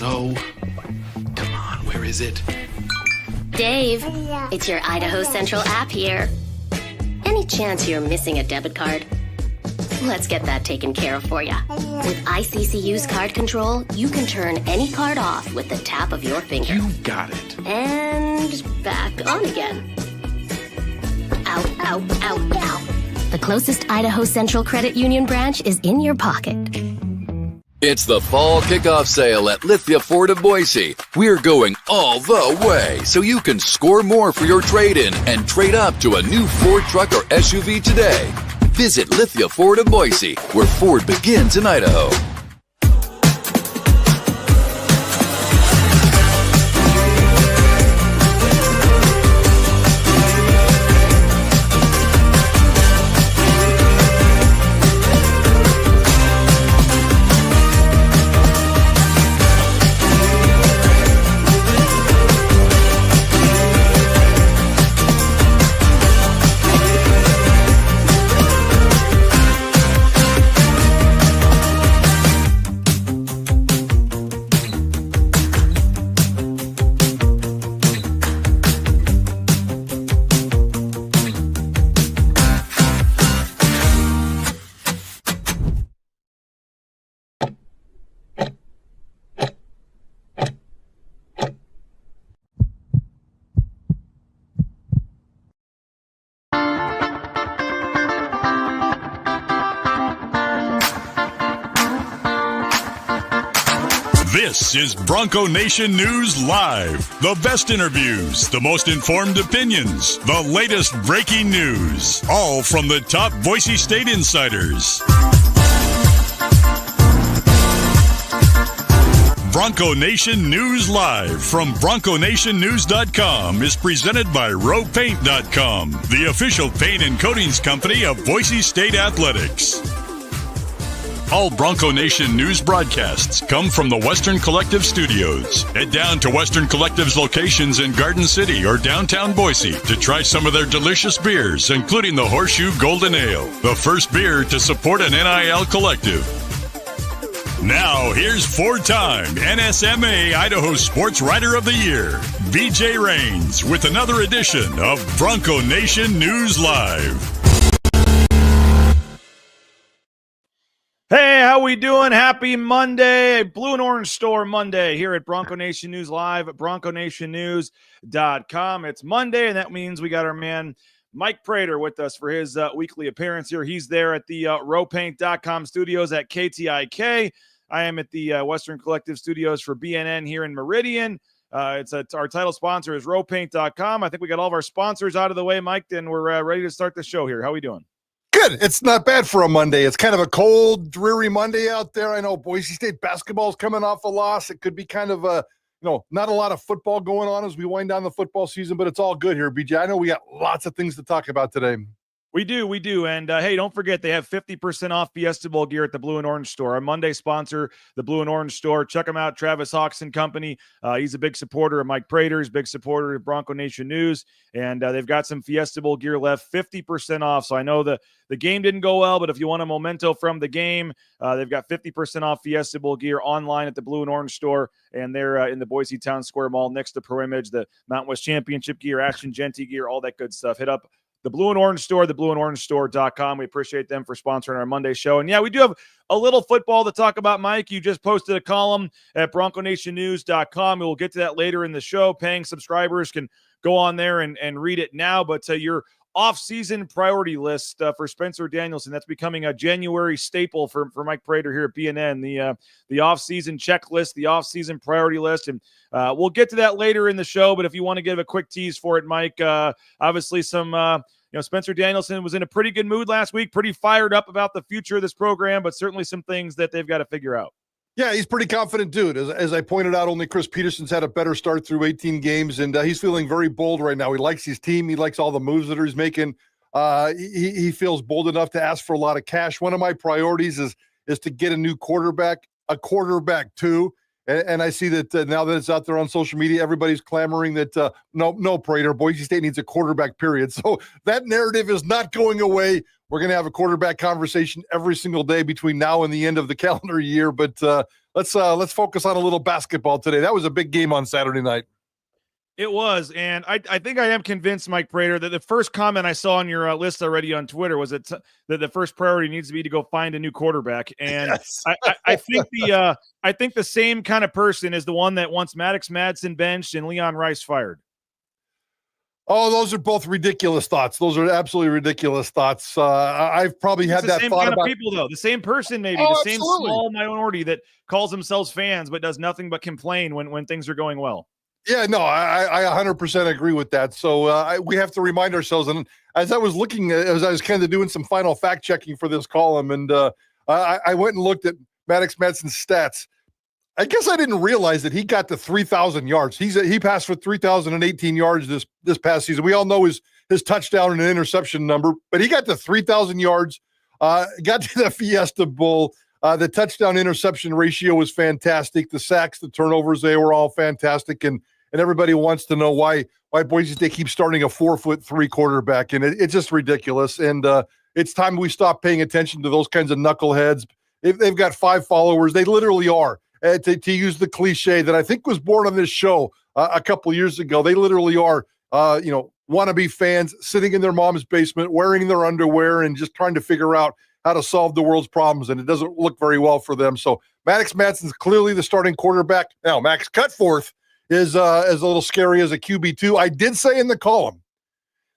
No. Come on, where is it? Dave, it's your Idaho Central app here. Any chance you're missing a debit card? Let's get that taken care of for you. With ICCU's card control, you can turn any card off with the tap of your finger. You got it. And back on again. Out. The closest Idaho Central Credit Union branch is in your pocket. It's the fall kickoff sale at Lithia Ford of Boise. We're going all the way so you can score more for your trade-in and trade up to a new Ford truck or SUV today. Visit Lithia Ford of Boise, where Ford begins in Idaho. This is Bronco Nation News Live. The best interviews, the most informed opinions, the latest breaking news, all from the top Boise State insiders. Bronco Nation News Live from BroncoNationNews.com is presented by RowPaint.com, the official paint and coatings company of Boise State Athletics. All Bronco Nation news broadcasts come from the Western Collective Studios. Head down to Western Collective's locations in Garden City or downtown Boise to try some of their delicious beers, including the Horseshoe Golden Ale, the first beer to support an NIL collective. Now, here's four-time NSMA Idaho Sports Writer of the Year, BJ Rains, with another edition of Bronco Nation News Live. Hey, how we doing? Happy Monday, Blue and Orange Store Monday here at Bronco Nation News Live at BroncoNationNews.com. It's Monday, and that means we got our man Mike Prater with us for his weekly appearance here. He's there at the RowPaint.com studios at KTIK. I am at the Western Collective Studios for BNN here in Meridian. It's our title sponsor is RowPaint.com. I think we got all of our sponsors out of the way, Mike, and we're ready to start the show here. How we doing? Good. It's not bad for a Monday. It's kind of a cold, dreary Monday out there. I know Boise State basketball is coming off a loss. It could be kind of not a lot of football going on as we wind down the football season, but it's all good here, BJ. I know we got lots of things to talk about today. We do. And hey, don't forget, they have 50% off Fiesta Bowl gear at the Blue and Orange Store. Our Monday sponsor, the Blue and Orange Store. Check them out, Travis Hawks and Company. He's a big supporter of Mike Prater. He's a big supporter of Bronco Nation News. And they've got some Fiesta Bowl gear left, 50% off. So I know the game didn't go well, but if you want a memento from the game, they've got 50% off Fiesta Bowl gear online at the Blue and Orange Store. And they're in the Boise Town Square Mall next to Pro Image, the Mountain West Championship gear, Ashton Genty gear, all that good stuff. Hit up the Blue and Orange Store, theblueandorangestore.com. We appreciate them for sponsoring our Monday show. And yeah, we do have a little football to talk about, Mike. You just posted a column at BroncoNationNews.com. We'll get to that later in the show. Paying subscribers can go on there and read it now. But your off-season priority list for Spencer Danielson, that's becoming a January staple for Mike Prater here at BNN, the off-season checklist, the off-season priority list. And we'll get to that later in the show, but if you want to give a quick tease for it, Mike, obviously some Spencer Danielson was in a pretty good mood last week, pretty fired up about the future of this program, but certainly some things that they've got to figure out. Yeah, he's pretty confident dude. As I pointed out, only Chris Peterson's had a better start through 18 games, and he's feeling very bold right now. He likes his team. He likes all the moves that he's making. He feels bold enough to ask for a lot of cash. One of my priorities is to get a new quarterback, a quarterback too. And I see that now that it's out there on social media, everybody's clamoring that no, Prater, Boise State needs a quarterback, period. So that narrative is not going away. we're going to have a quarterback conversation every single day between now and the end of the calendar year. But let's focus on a little basketball today. That was a big game on Saturday night. It was, and I think I am convinced, Mike Prater, that the first comment I saw on your list already on Twitter was that the first priority needs to be to go find a new quarterback. And yes. I think the same kind of person is the one that wants Maddox Madsen benched and Leon Rice fired. Oh, those are both ridiculous thoughts. Those are absolutely ridiculous thoughts. I've probably had that same thought kind about of people, though. The same person, maybe the same small minority that calls themselves fans but does nothing but complain when things are going well. Yeah, no, I 100% agree with that. So we have to remind ourselves. And as I was kind of doing some final fact checking for this column, and I went and looked at Maddox Madsen's stats. I guess I didn't realize that he got to 3,000 yards. He passed for 3,018 yards this past season. We all know his touchdown and interception number, but he got to 3,000 yards. Got to the Fiesta Bowl. The touchdown interception ratio was fantastic. The sacks, the turnovers, they were all fantastic. And everybody wants to know why Boise State keeps starting a 4'3" quarterback. And it's just ridiculous. And it's time we stop paying attention to those kinds of knuckleheads. If they've got 5 followers, they literally are. To use the cliche that I think was born on this show a couple years ago, they literally are, wannabe fans sitting in their mom's basement, wearing their underwear and just trying to figure out how to solve the world's problems, and it doesn't look very well for them. So Maddox Madsen's clearly the starting quarterback. Now, Max Cutforth is a little scary as a QB2. I did say in the column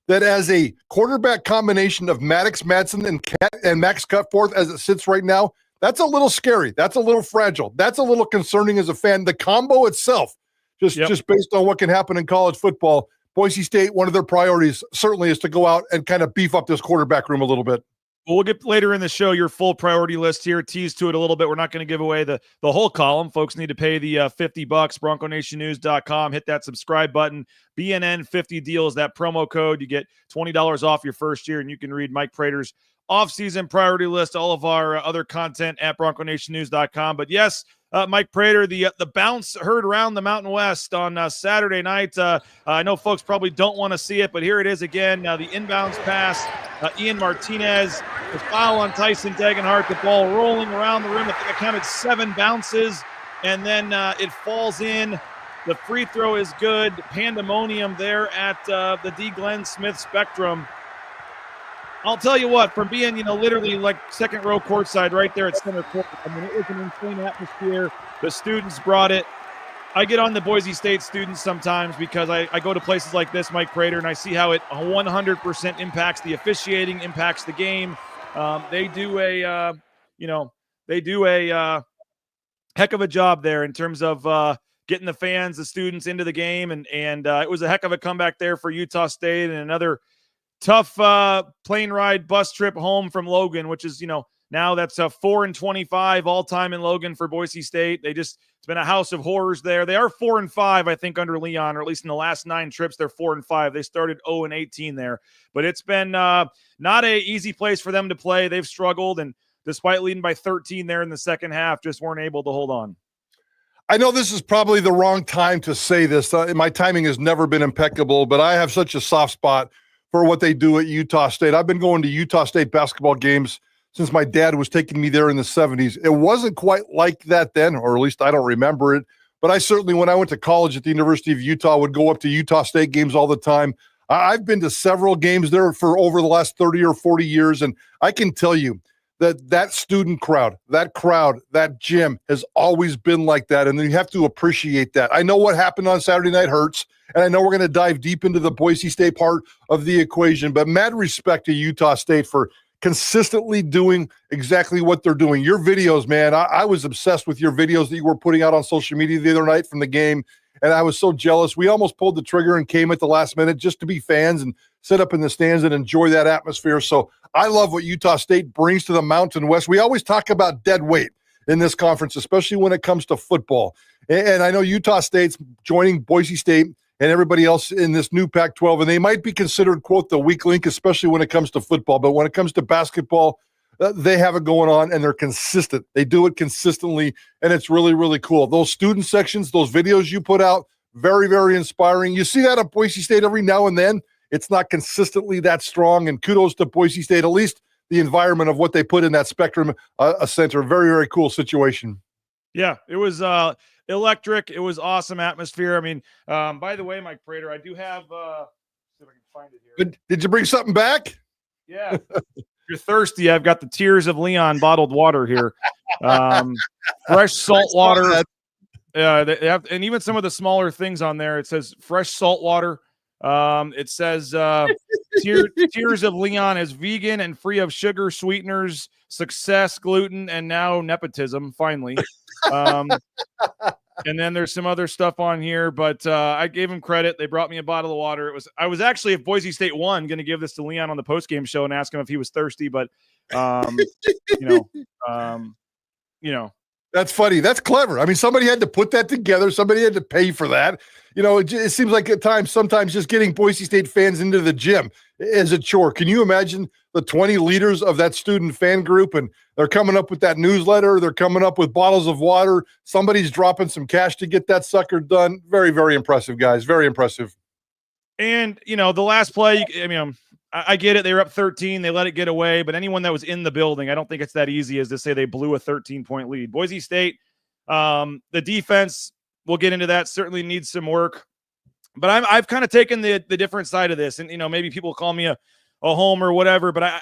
that as a quarterback combination of Maddox Madsen and Max Cutforth as it sits right now, that's a little scary. That's a little fragile. That's a little concerning as a fan. The combo itself, just based on what can happen in college football, Boise State, one of their priorities certainly is to go out and kind of beef up this quarterback room a little bit. Well, we'll get later in the show your full priority list here, tease to it a little bit. We're not going to give away the whole column. Folks need to pay the $50, BroncoNationNews.com. Hit that subscribe button. BNN 50 deals, that promo code. You get $20 off your first year, and you can read Mike Prater's off-season priority list, all of our other content at BroncoNationNews.com. But yes, Mike Prater, the bounce heard around the Mountain West on Saturday night. I know folks probably don't want to see it, but here it is again. The inbounds pass. Ian Martinez, the foul on Tyson Degenhart, the ball rolling around the rim. I think I counted 7 bounces, and then it falls in. The free throw is good. Pandemonium there at the D. Glenn Smith Spectrum. I'll tell you what, from being, literally like second row courtside right there at center court, I mean, it was an insane atmosphere. The students brought it. I get on the Boise State students sometimes because I go to places like this, Mike Prater, and I see how it 100% impacts the officiating, impacts the game. They do a heck of a job there in terms of getting the fans, the students into the game, and it was a heck of a comeback there for Utah State and another tough plane ride bus trip home from Logan, which is, now that's a 4-25 all time in Logan for Boise State. It's been a house of horrors there. They are 4-5, I think, under Leon, or at least in the last 9 trips, they're 4-5. They started 0-18 there, but it's been not a easy place for them to play. They've struggled, and despite leading by 13 there in the second half, just weren't able to hold on. I know this is probably the wrong time to say this. My timing has never been impeccable, but I have such a soft spot for what they do at Utah State. I've been going to Utah State basketball games since my dad was taking me there in the 70s. It wasn't quite like that then, or at least I don't remember it. But I certainly, when I went to college at the University of Utah, would go up to Utah State games all the time. I've been to several games there for over the last 30 or 40 years, and I can tell you that student crowd, that gym has always been like that, and you have to appreciate that. I know what happened on Saturday night hurts, and I know we're going to dive deep into the Boise State part of the equation, but mad respect to Utah State for consistently doing exactly what they're doing. Your videos, man, I was obsessed with your videos that you were putting out on social media the other night from the game, and I was so jealous. We almost pulled the trigger and came at the last minute just to be fans and sit up in the stands and enjoy that atmosphere. So I love what Utah State brings to the Mountain West. We always talk about dead weight in this conference, especially when it comes to football. And I know Utah State's joining Boise State and everybody else in this new Pac-12, and they might be considered, quote, the weak link, especially when it comes to football. But when it comes to basketball, they have it going on, and they're consistent. They do it consistently, and it's really, really cool. Those student sections, those videos you put out, very, very inspiring. You see that at Boise State every now and then. It's not consistently that strong, and kudos to Boise State. At least the environment of what they put in that Spectrum center. Very, very cool situation. Yeah, it was electric. It was awesome atmosphere. I mean, by the way, Mike Prater, I do have see if I can find it here. Did you bring something back? Yeah. If you're thirsty, I've got the Tears of Leon bottled water here. Fresh salt water. They have, and even some of the smaller things on there. It says fresh salt water. It says Tears of Leon is vegan and free of sugar, sweeteners, success, gluten, and now nepotism. Finally, and then there's some other stuff on here, but I gave them credit. They brought me a bottle of water. I was actually, if Boise State won, going to give this to Leon on the postgame show and ask him if he was thirsty, but you know. That's funny. That's clever. I mean, somebody had to put that together. Somebody had to pay for that. You know, it seems like at times, sometimes just getting Boise State fans into the gym is a chore. Can you imagine the 20 leaders of that student fan group, and they're coming up with that newsletter. They're coming up with bottles of water. Somebody's dropping some cash to get that sucker done. Very, very impressive, guys. Very impressive. And, you know, the last play, I mean, I get it. They were up 13. They let it get away. But anyone that was in the building, I don't think it's that easy as to say they blew a 13-point lead. Boise State, the defense, we'll get into that, certainly needs some work. But I've kind of taken the different side of this. And, you know, maybe people call me a homer or whatever. But,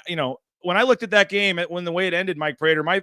when I looked at that game, when the way it ended, Mike Prater, my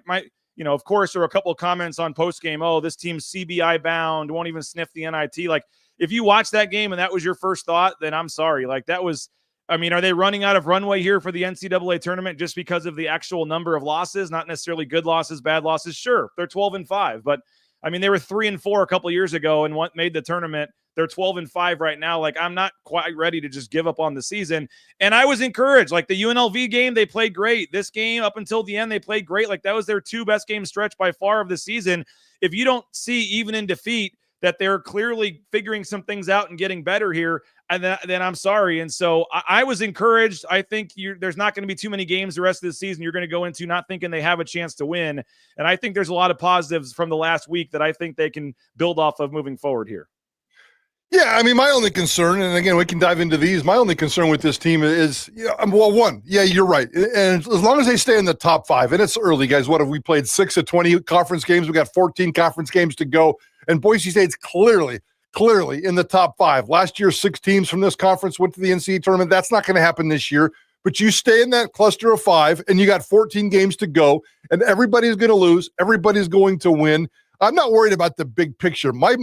of course, there were a couple of comments on postgame. Oh, this team's CBI bound, won't even sniff the NIT. Like, if you watch that game and that was your first thought, then I'm sorry. Like, that was – I mean, are they running out of runway here for the NCAA tournament just because of the actual number of losses, not necessarily good losses, bad losses? Sure, they're 12-5, but I mean, they were 3-4 a couple of years ago and made the tournament. They're 12-5 right now. Like, I'm not quite ready to just give up on the season. And I was encouraged. Like, the UNLV game, they played great. This game, up until the end, they played great. Like, that was their 2 best game stretch by far of the season. If you don't see, even in defeat, that they're clearly figuring some things out and getting better here, and then I'm sorry. And so I was encouraged. I think there's not going to be too many games the rest of the season you're going to go into not thinking they have a chance to win. And I think there's a lot of positives from the last week that I think they can build off of moving forward here. Yeah, I mean, my only concern, and again, we can dive into these, my only concern with this team is, one, yeah, you're right. And as long as they stay in the top 5, and it's early, guys, what have we played? 6 of 20 conference games? We got 14 conference games to go. And Boise State's clearly in the top 5. Last year, 6 teams from this conference went to the NCAA tournament. That's not going to happen this year. But you stay in that cluster of 5, and you got 14 games to go, and everybody's going to lose. Everybody's going to win. I'm not worried about the big picture. My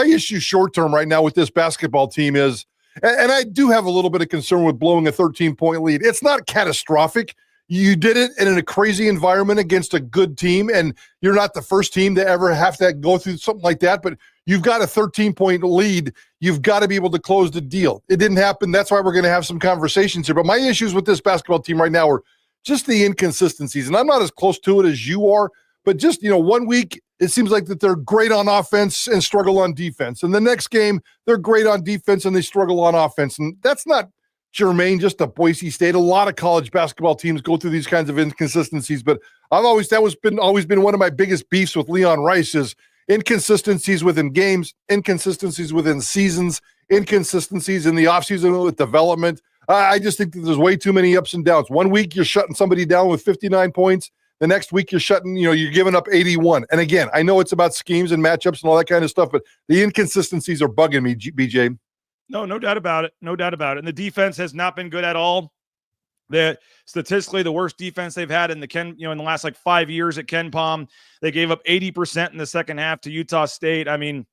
issue short term right now with this basketball team is, and I do have a little bit of concern with blowing a 13-point lead. It's not catastrophic. You did it in a crazy environment against a good team, and you're not the first team to ever have to go through something like that, but you've got a 13-point lead. You've got to be able to close the deal. It didn't happen. That's why we're going to have some conversations here. But my issues with this basketball team right now are just the inconsistencies, and I'm not as close to it as you are, but just, 1 week, it seems like that they're great on offense and struggle on defense. And the next game, they're great on defense and they struggle on offense. And that's not germane just to Boise State. A lot of college basketball teams go through these kinds of inconsistencies, but always been one of my biggest beefs with Leon Rice is inconsistencies within games, inconsistencies within seasons, inconsistencies in the offseason with development. I just think that there's way too many ups and downs. 1 week you're shutting somebody down with 59 points. The next week you're giving up 81. And again, I know it's about schemes and matchups and all that kind of stuff, but the inconsistencies are bugging me, BJ. No doubt about it. No doubt about it. And the defense has not been good at all. Statistically, the worst defense they've had in the last 5 years at Ken Palm. They gave up 80% in the second half to Utah State. I mean,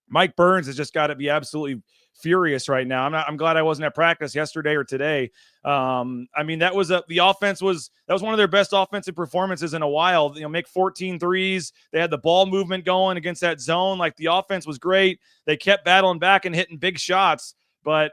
Mike Burns has just got to be absolutely furious right now. I'm glad I wasn't at practice yesterday or today. I mean, that was one of their best offensive performances in a while. Make 14 threes. They had the ball movement going against that zone. Like, the offense was great. They kept battling back and hitting big shots, but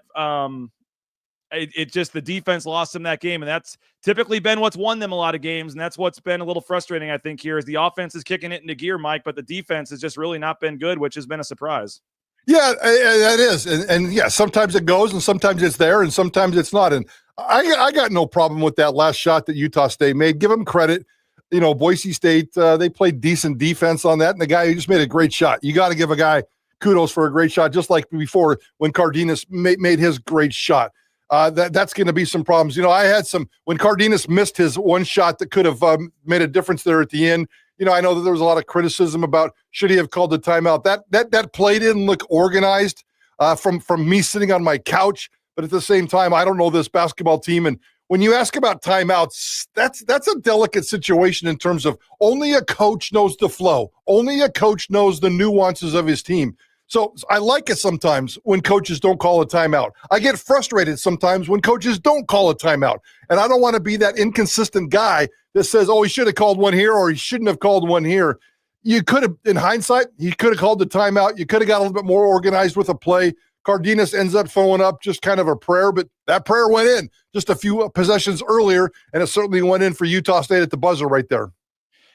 it just, the defense lost them that game. And that's typically been what's won them a lot of games. And that's what's been a little frustrating, I think, here is the offense is kicking it into gear, Mike, but the defense has just really not been good, which has been a surprise. Yeah, that is. And yeah, sometimes it goes and sometimes it's there and sometimes it's not. And I got no problem with that last shot that Utah State made. Give them credit. Boise State, they played decent defense on that. And the guy who just made a great shot. You got to give a guy kudos for a great shot, just like before when Cardenas made his great shot. that's going to be some problems. I had some when Cardenas missed his one shot that could have made a difference there at the end. I know that there was a lot of criticism about should he have called the timeout. That play didn't look organized from me sitting on my couch. But at the same time, I don't know this basketball team. And when you ask about timeouts, that's a delicate situation in terms of only a coach knows the flow. Only a coach knows the nuances of his team. So I like it sometimes when coaches don't call a timeout. I get frustrated sometimes when coaches don't call a timeout. And I don't want to be that inconsistent guy that says, oh, he should have called one here or he shouldn't have called one here. You could have, in hindsight, he could have called the timeout. You could have got a little bit more organized with a play. Cardenas ends up throwing up just kind of a prayer, but that prayer went in just a few possessions earlier, and it certainly went in for Utah State at the buzzer right there.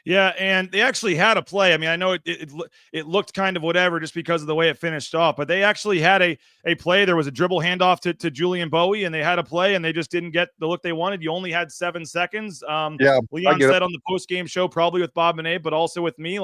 Yeah, and they actually had a play. I mean, I know it looked kind of whatever just because of the way it finished off, but they actually had a play. There was a dribble handoff to Julian Bowie, and they had a play, and they just didn't get the look they wanted. You only had 7 seconds. Leon said on the post-game show, probably with Bob and Abe, but also with me,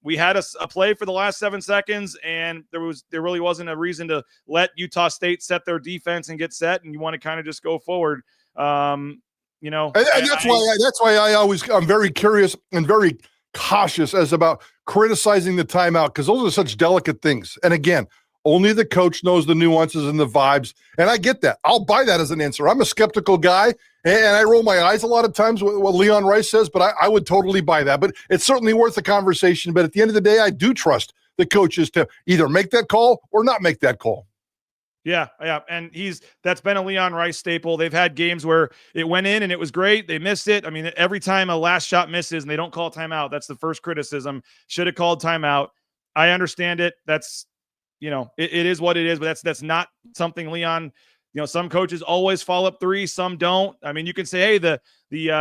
we had a play for the last 7 seconds, and there really wasn't a reason to let Utah State set their defense and get set, and you want to kind of just go forward. And that's why I'm very curious and very cautious as about criticizing the timeout, because those are such delicate things. And again, only the coach knows the nuances and the vibes. And I get that. I'll buy that as an answer. I'm a skeptical guy, and I roll my eyes a lot of times with what Leon Rice says, but I would totally buy that. But it's certainly worth the conversation. But at the end of the day, I do trust the coaches to either make that call or not make that call. Yeah. And that's been a Leon Rice staple. They've had games where it went in and it was great. They missed it. I mean, every time a last shot misses and they don't call timeout, that's the first criticism. Should have called timeout. I understand it. That's, it is what it is, but that's not something Leon, some coaches always follow up three, some don't. I mean, you can say, hey, the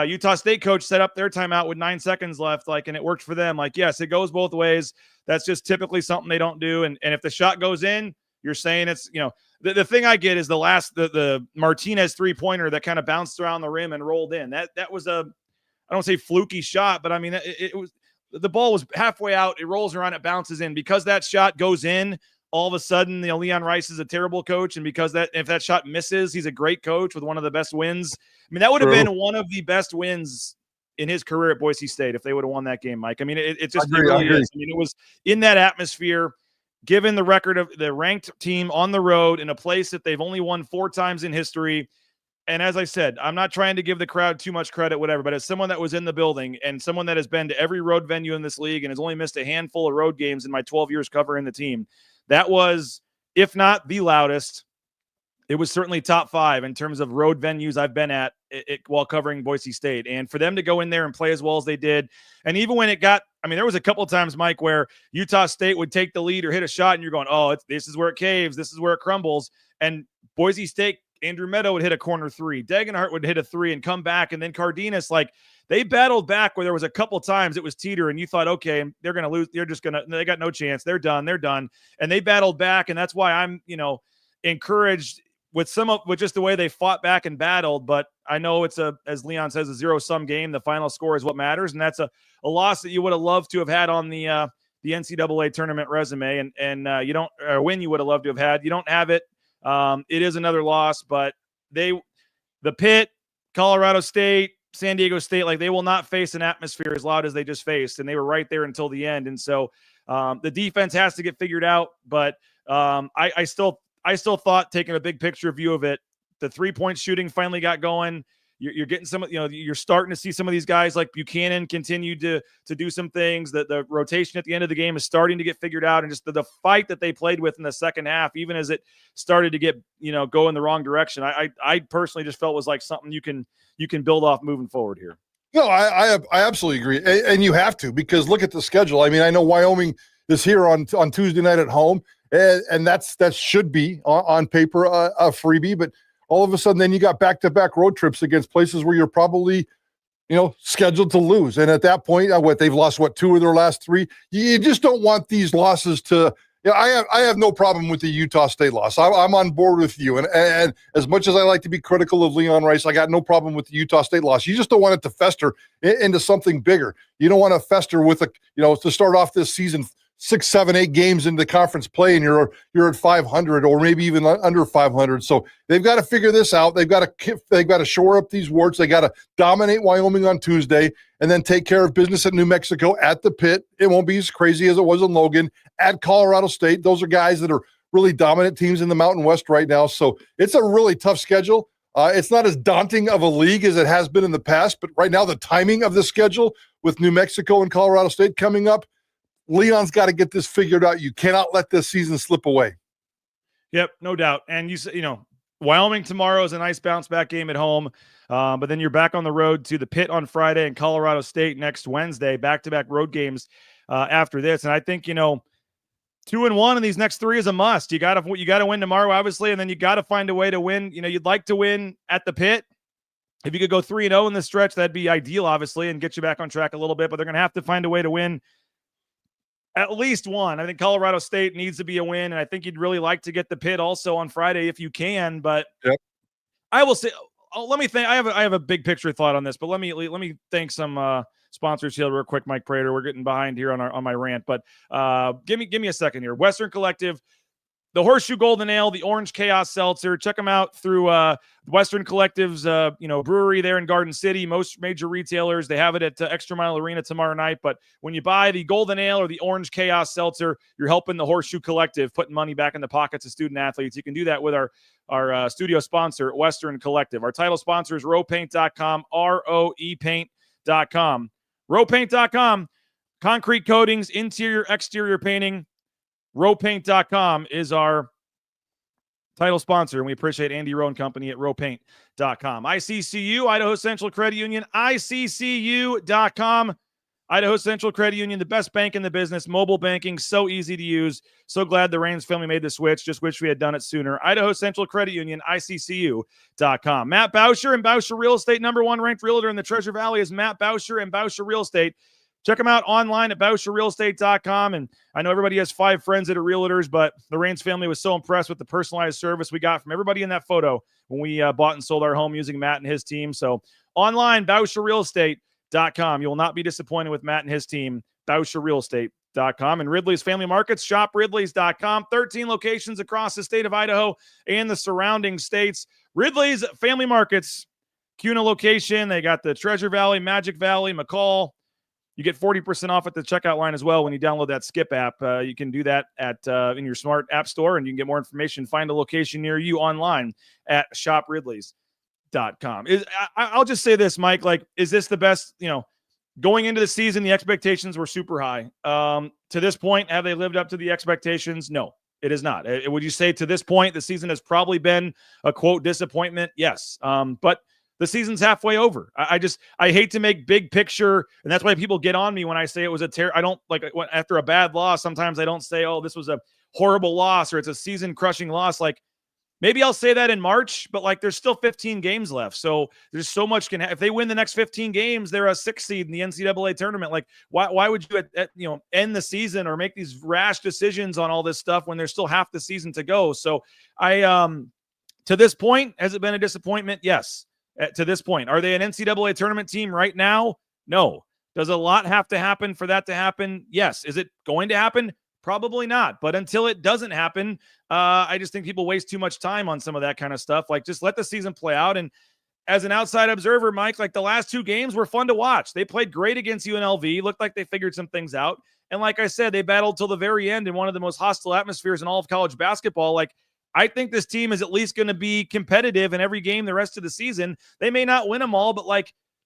Utah State coach set up their timeout with 9 seconds left, and it worked for them. Yes, it goes both ways. That's just typically something they don't do. And if the shot goes in, you're saying it's, the thing I get is the Martinez 3-pointer that kind of bounced around the rim and rolled in. That was I don't say fluky shot, but I mean, it was, the ball was halfway out. It rolls around, it bounces in. Because that shot goes in, all of a sudden, Leon Rice is a terrible coach. And because if that shot misses, he's a great coach with one of the best wins. I mean, that would have been one of the best wins in his career at Boise State if they would have won that game, Mike. I mean, it just really is. I mean, it was in that atmosphere. Given the record of the ranked team on the road in a place that they've only won 4 times in history. And as I said, I'm not trying to give the crowd too much credit, whatever, but as someone that was in the building and someone that has been to every road venue in this league and has only missed a handful of road games in my 12 years covering the team, that was, if not the loudest, it was certainly top 5 in terms of road venues I've been at while covering Boise State. And for them to go in there and play as well as they did, and even when it got, I mean, there was a couple of times, Mike, where Utah State would take the lead or hit a shot, and you're going, oh, this is where it caves, this is where it crumbles. And Boise State, Andrew Meadow would hit a corner 3, Degenhart would hit a 3 and come back, and then Cardenas, they battled back where there was a couple times it was teeter, and you thought, okay, they're going to lose, they got no chance, they're done, and they battled back, and that's why I'm, encouraged with just the way they fought back and battled. But I know it's as Leon says, a zero-sum game. The final score is what matters, and that's a loss that you would have loved to have had on the NCAA tournament resume, and you don't, or win you would have loved to have had. You don't have it. It is another loss, but the Pitt, Colorado State, San Diego State, they will not face an atmosphere as loud as they just faced, and they were right there until the end. And so the defense has to get figured out, but I still thought, taking a big picture view of it, the 3-point shooting finally got going. You're getting some, you're starting to see some of these guys like Buchanan continue to do some things. The rotation at the end of the game is starting to get figured out, and just the fight that they played with in the second half, even as it started to get, go in the wrong direction. I personally just felt was like something you can build off moving forward here. No, I absolutely agree. And you have to, because look at the schedule. I mean, I know Wyoming is here on Tuesday night at home, and that should be on paper a freebie, but all of a sudden then you got back-to-back road trips against places where you're probably, scheduled to lose. And at that point, they've lost 2 of their last 3. You just don't want these losses to, I have no problem with the Utah State loss. I'm on board with you. And as much as I like to be critical of Leon Rice, I got no problem with the Utah State loss. You just don't want it to fester into something bigger. You don't want to fester with to start off this season 6, 7, 8 games into conference play, and you're at 500 or maybe even under 500. So they've got to figure this out. They've got to shore up these warts. They got to dominate Wyoming on Tuesday, and then take care of business at New Mexico, at the Pit. It won't be as crazy as it was in Logan. At Colorado State, those are guys that are really dominant teams in the Mountain West right now. So it's a really tough schedule. It's not as daunting of a league as it has been in the past, but right now the timing of the schedule with New Mexico and Colorado State coming up, Leon's got to get this figured out. You cannot let this season slip away. Yep, no doubt. And Wyoming tomorrow is a nice bounce back game at home, but then you're back on the road to the Pit on Friday and Colorado State next Wednesday. Back-to-back road games after this, and I think 2-1 in these next 3 is a must. You got to win tomorrow, obviously, and then you got to find a way to win. You'd like to win at the Pit. If you could go 3-0 in this stretch, that'd be ideal, obviously, and get you back on track a little bit. But they're going to have to find a way to win at least one. I think Colorado State needs to be a win, and I think you'd really like to get the Pit also on Friday if you can. But yep. I will say, let me think. I have a big picture thought on this, but let me thank some sponsors here real quick. Mike Prater, we're getting behind here on my rant, but give me a second here. Western Collective, the Horseshoe Golden Ale, the Orange Chaos Seltzer. Check them out through Western Collective's brewery there in Garden City. Most major retailers, they have it at Extra Mile Arena tomorrow night. But when you buy the Golden Ale or the Orange Chaos Seltzer, you're helping the Horseshoe Collective, putting money back in the pockets of student athletes. You can do that with our studio sponsor, Western Collective. Our title sponsor is roepaint.com, roepaint.com. roepaint.com, concrete coatings, interior, exterior painting. roepaint.com is our title sponsor, and we appreciate Andy Rowe and company at roepaint.com. ICCU, Idaho Central Credit Union, ICCU.com. Idaho Central Credit Union, the best bank in the business, mobile banking, so easy to use. So glad the Raines family made the switch. Just wish we had done it sooner. Idaho Central Credit Union, ICCU.com. Matt Bauscher and Bauscher Real Estate, #1 ranked realtor in the Treasure Valley is Matt Bauscher and Bauscher Real Estate. Check them out online at BauscherRealEstate.com. And I know everybody has 5 friends that are realtors, but the Raines family was so impressed with the personalized service we got from everybody in that photo when we bought and sold our home using Matt and his team. So online, BauscherRealEstate.com. You will not be disappointed with Matt and his team, BauscherRealEstate.com. And Ridley's Family Markets, shopRidleys.com. 13 locations across the state of Idaho and the surrounding states. Ridley's Family Markets, Kuna location. They got the Treasure Valley, Magic Valley, McCall. You get 40% off at the checkout line as well when you download that Skip app. You can do that at in your smart app store, and you can get more information. Find a location near you online at shopridleys.com. I'll just say this, Mike. Is this the best? Going into the season, the expectations were super high. To this point, have they lived up to the expectations? No, it is not. Would you say to this point the season has probably been a quote disappointment? Yes, but the season's halfway over. I hate to make big picture, and that's why people get on me when I say it was a I don't like after a bad loss. Sometimes I don't say, "Oh, this was a horrible loss," or "It's a season-crushing loss." Maybe I'll say that in March, but there's still 15 games left, so there's so much can. If they win the next 15 games, they're a 6th seed in the NCAA tournament. Why would you end the season or make these rash decisions on all this stuff when there's still half the season to go? So to this point, has it been a disappointment? Yes. To this point, are they an NCAA tournament team right now? No. Does a lot have to happen for that to happen? Yes. Is it going to happen? Probably not. But until it doesn't happen, I just think people waste too much time on some of that kind of stuff. Just let the season play out. And as an outside observer, Mike, the last 2 games were fun to watch. They played great against UNLV. Looked like they figured some things out. And like I said, they battled till the very end in one of the most hostile atmospheres in all of college basketball. I think this team is at least going to be competitive in every game the rest of the season. They may not win them all, but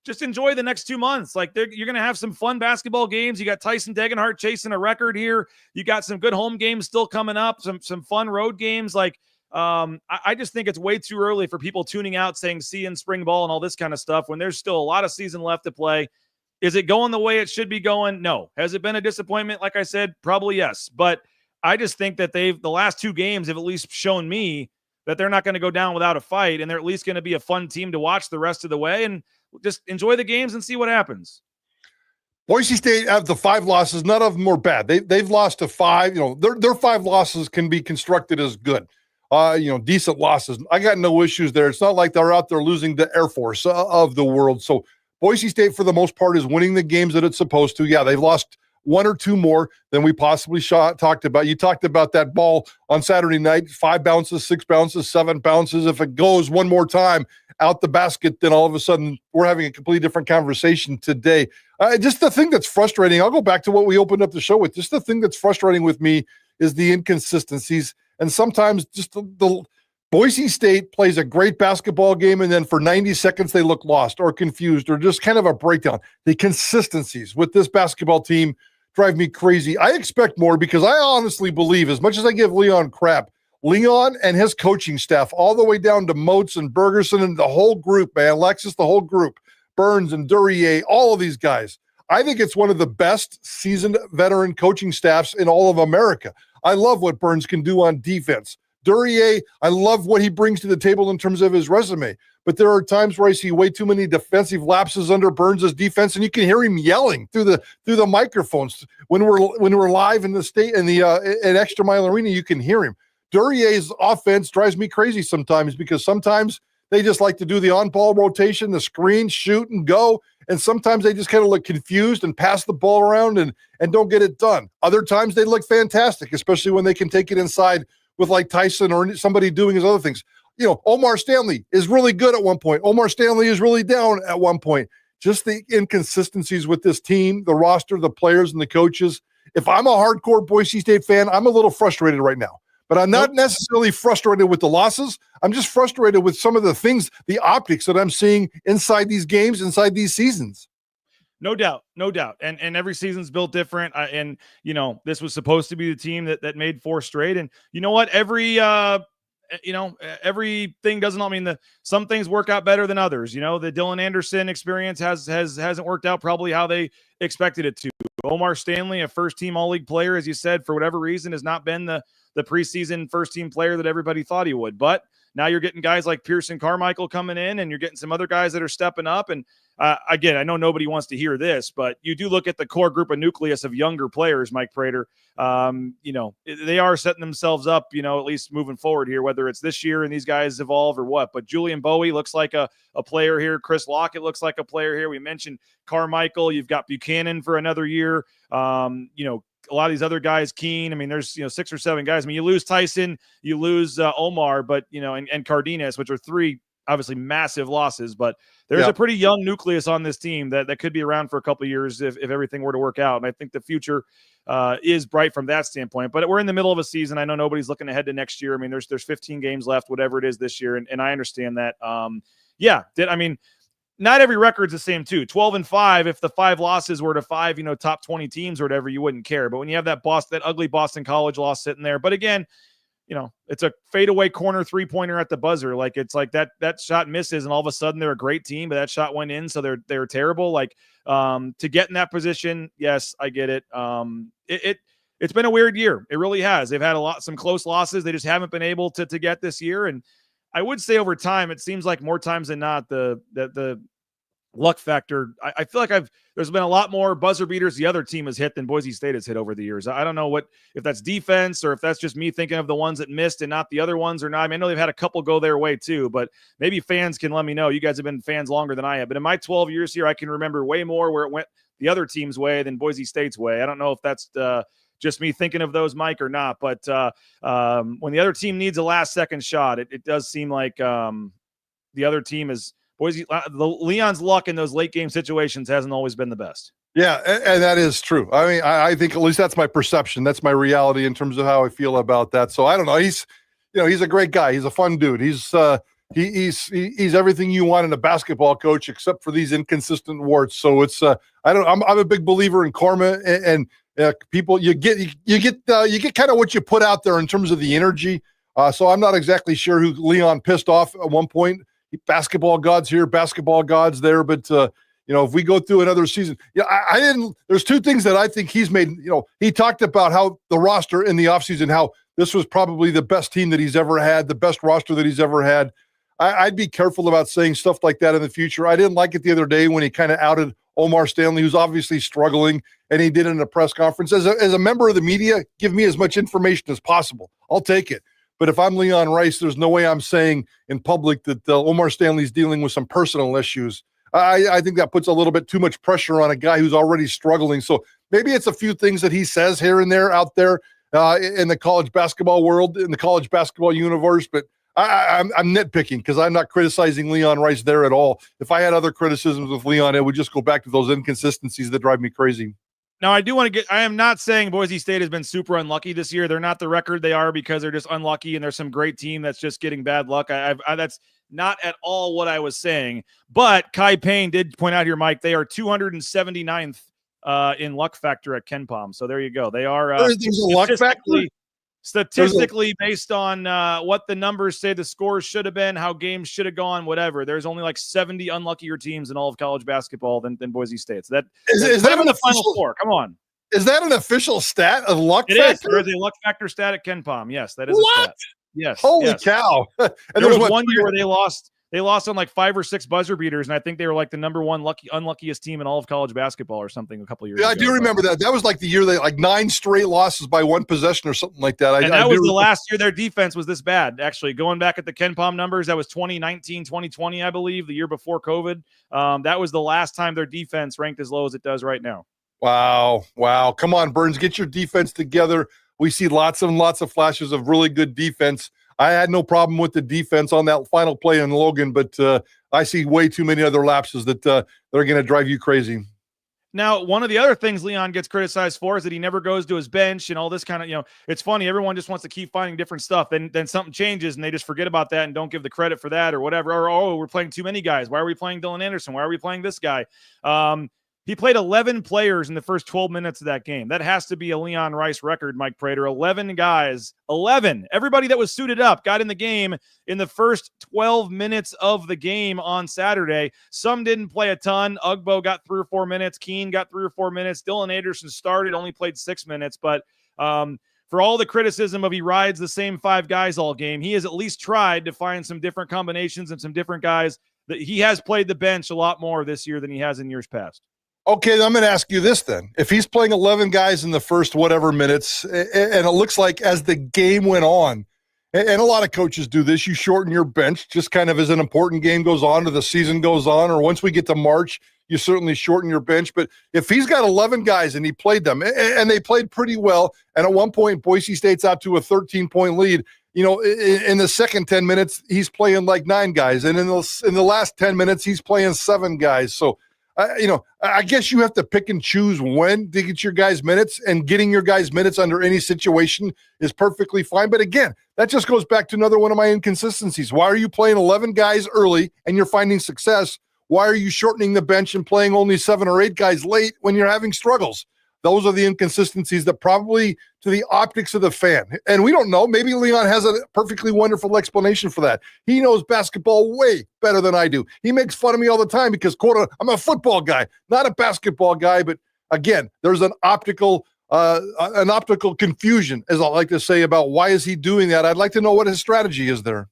just enjoy the next 2 months. You're going to have some fun basketball games. You got Tyson Degenhart chasing a record here. You got some good home games still coming up, some fun road games. I just think it's way too early for people tuning out saying see you in spring ball and all this kind of stuff when there's still a lot of season left to play. Is it going the way it should be going? No. Has it been a disappointment? Like I said, probably yes. But I just think that the last 2 games have at least shown me that they're not going to go down without a fight, and they're at least going to be a fun team to watch the rest of the way, and just enjoy the games and see what happens. Boise State have the 5 losses. None of them are bad. They've lost to 5. Their 5 losses can be constructed as good. Decent losses. I got no issues there. It's not like they're out there losing the Air Force of the world. So Boise State, for the most part, is winning the games that it's supposed to. Yeah, they've lost one or two more than we possibly talked about. You talked about that ball on Saturday night, 5 bounces, 6 bounces, 7 bounces. If it goes one more time out the basket, then all of a sudden we're having a completely different conversation today. Just the thing that's frustrating, I'll go back to what we opened up the show with. Just the thing that's frustrating with me is the inconsistencies. And sometimes just the Boise State plays a great basketball game, and then for 90 seconds they look lost or confused or just kind of a breakdown. The consistencies with this basketball team drive me crazy. I expect more because I honestly believe, as much as I give Leon crap, Leon and his coaching staff, all the way down to Moats and Bergerson and the whole group, man, Alexis, the whole group, Burns and Duryea, all of these guys. I think it's one of the best seasoned veteran coaching staffs in all of America. I love what Burns can do on defense. Duryea, I love what he brings to the table in terms of his resume. But there are times where I see way too many defensive lapses under Burns' defense, and you can hear him yelling through the microphones when we're live in the state in the at Extra Mile Arena. You can hear him. Duryea's offense drives me crazy sometimes because sometimes they just like to do the on-ball rotation, the screen, shoot, and go. And sometimes they just kind of look confused and pass the ball around and don't get it done. Other times they look fantastic, especially when they can take it inside with like Tyson or somebody doing his other things. You know, Omar Stanley is really good at one point. Omar Stanley is really down at one point. Just the inconsistencies with this team, the roster, the players, and the coaches. If I'm a hardcore Boise State fan, I'm a little frustrated right now. But I'm not necessarily frustrated with the losses. I'm just frustrated with some of the things, the optics that I'm seeing inside these games, inside these seasons. No doubt. And every season's built different. And, you know, this was supposed to be the team that made 4 straight. And you know what? Everything doesn't, I mean, some things work out better than others. You know, the Dylan Anderson experience hasn't worked out probably how they expected it to. Omar Stanley, a first-team All-League player, as you said, for whatever reason, has not been the preseason first-team player that everybody thought he would. But now you're getting guys like Pearson Carmichael coming in, and you're getting some other guys that are stepping up. And again, I know nobody wants to hear this, but you do look at the core group of nucleus of younger players, Mike Prater. They are setting themselves up, at least moving forward here, whether it's this year and these guys evolve or what. But Julian Bowie looks like a player here. Chris Lockett looks like a player here. We mentioned Carmichael. You've got Buchanan for another year. A lot of these other guys, Keene. I mean, there's 6 or 7 guys. I mean, you lose Tyson, you lose Omar, but and Cardenas, which are 3 obviously massive losses. But there's a pretty young nucleus on this team that could be around for a couple of years if everything were to work out. And I think the future is bright from that standpoint. But we're in the middle of a season. I know nobody's looking ahead to next year. I mean, there's 15 games left, whatever it is this year, and I understand that. Not every record's the same too. 12-5. If the 5 losses were to 5, top 20 teams or whatever, you wouldn't care. But when you have that ugly Boston College loss sitting there, but again, it's a fadeaway corner 3-pointer at the buzzer. Like it's like that shot misses, and all of a sudden they're a great team, but that shot went in, so they're terrible. Like to get in that position, yes, I get it. It's been a weird year. It really has. They've had some close losses. They just haven't been able to get this year. And I would say over time, it seems like more times than not, the luck factor. I feel like there's been a lot more buzzer beaters the other team has hit than Boise State has hit over the years. I don't know if that's defense or if that's just me thinking of the ones that missed and not the other ones or not. I mean, I know they've had a couple go their way too, but maybe fans can let me know. You guys have been fans longer than I have, but in my 12 years here, I can remember way more where it went the other team's way than Boise State's way. I don't know if that's just me thinking of those, Mike, or not, but when the other team needs a last second shot, it does seem like the other team is Boise. Leon's luck in those late game situations hasn't always been the best. Yeah, and that is true. I mean, I think at least that's my perception. That's my reality in terms of how I feel about that. So I don't know. He's a great guy. He's a fun dude. He's everything you want in a basketball coach, except for these inconsistent warts. So it's I'm a big believer in karma and people. You get kind of what you put out there in terms of the energy. So I'm not exactly sure who Leon pissed off at one point. Basketball gods here, basketball gods there, but if we go through another season, I didn't. There's 2 things that I think he's made. He talked about how the roster in the offseason, how this was probably the best team that he's ever had, the best roster that he's ever had. I'd be careful about saying stuff like that in the future. I didn't like it the other day when he kind of outed Omar Stanley, who's obviously struggling, and he did it in a press conference. As a member of the media, give me as much information as possible. I'll take it. But if I'm Leon Rice, there's no way I'm saying in public that Omar Stanley's dealing with some personal issues. I think that puts a little bit too much pressure on a guy who's already struggling. So Maybe it's a few things that he says here and there out there in the college basketball world, in the college basketball universe, but I'm nitpicking because I'm not criticizing Leon Rice there at all. If I had other criticisms with Leon, it would just go back to those inconsistencies that drive me crazy. Now, I am not saying Boise State has been super unlucky this year. They're not the record they are because they're just unlucky and there's some great team that's just getting bad luck. That's not at all what I was saying. But Kai Payne did point out here, Mike, they are 279th in luck factor at KenPom. So there you go. They are there's a luck factor? Statistically, based on what the numbers say the scores should have been, how games should have gone, whatever, there's only like 70 unluckier teams in all of college basketball than Boise State. So is that in the Final Four? Come on. Is that an official stat of luck factor? It is. There's a luck factor stat at KenPom. Yes, that is a stat. Yes. Holy cow. And there was one year where they lost on like 5 or 6 buzzer beaters, and I think they were like the number one unluckiest team in all of college basketball or something a couple years ago. I do remember that. That was like the year they like 9 straight losses by 1 possession or something like that. That was the last year their defense was this bad. Actually, going back at the KenPom numbers, that was 2019, 2020, I believe, the year before COVID. That was the last time their defense ranked as low as it does right now. Wow. Come on, Burns, get your defense together. We see lots and lots of flashes of really good defense. I had no problem with the defense on that final play in Logan, but I see way too many other lapses that are going to drive you crazy. Now, one of the other things Leon gets criticized for is that he never goes to his bench and all this kind of, it's funny. Everyone just wants to keep finding different stuff. Then something changes and they just forget about that and don't give the credit for that or whatever. Or, oh, we're playing too many guys. Why are we playing Dylan Anderson? Why are we playing this guy? He played 11 players in the first 12 minutes of that game. That has to be a Leon Rice record, Mike Prater. 11 guys, 11. Everybody that was suited up got in the game in the first 12 minutes of the game on Saturday. Some didn't play a ton. Ugbo got 3 or 4 minutes. Keene got 3 or 4 minutes. Dylan Anderson started, only played 6 minutes. But for all the criticism of he rides the same 5 guys all game, he has at least tried to find some different combinations and some different guys. That he has played the bench a lot more this year than he has in years past. Okay, I'm going to ask you this then. If he's playing 11 guys in the first whatever minutes, and it looks like as the game went on, and a lot of coaches do this, you shorten your bench just kind of as an important game goes on or the season goes on, or once we get to March, you certainly shorten your bench. But if he's got 11 guys and he played them, and they played pretty well, and at one point Boise State's out to a 13-point lead, in the second 10 minutes, he's playing like 9 guys. And in the last 10 minutes, he's playing 7 guys. So, I guess you have to pick and choose when to get your guys minutes, and getting your guys minutes under any situation is perfectly fine. But again, that just goes back to another one of my inconsistencies. Why are you playing 11 guys early and you're finding success? Why are you shortening the bench and playing only 7 or 8 guys late when you're having struggles? Those are the inconsistencies that probably to the optics of the fan. And we don't know. Maybe Leon has a perfectly wonderful explanation for that. He knows basketball way better than I do. He makes fun of me all the time because, quote, I'm a football guy, not a basketball guy. But again, there's an optical confusion, as I like to say, about why is he doing that. I'd like to know what his strategy is there.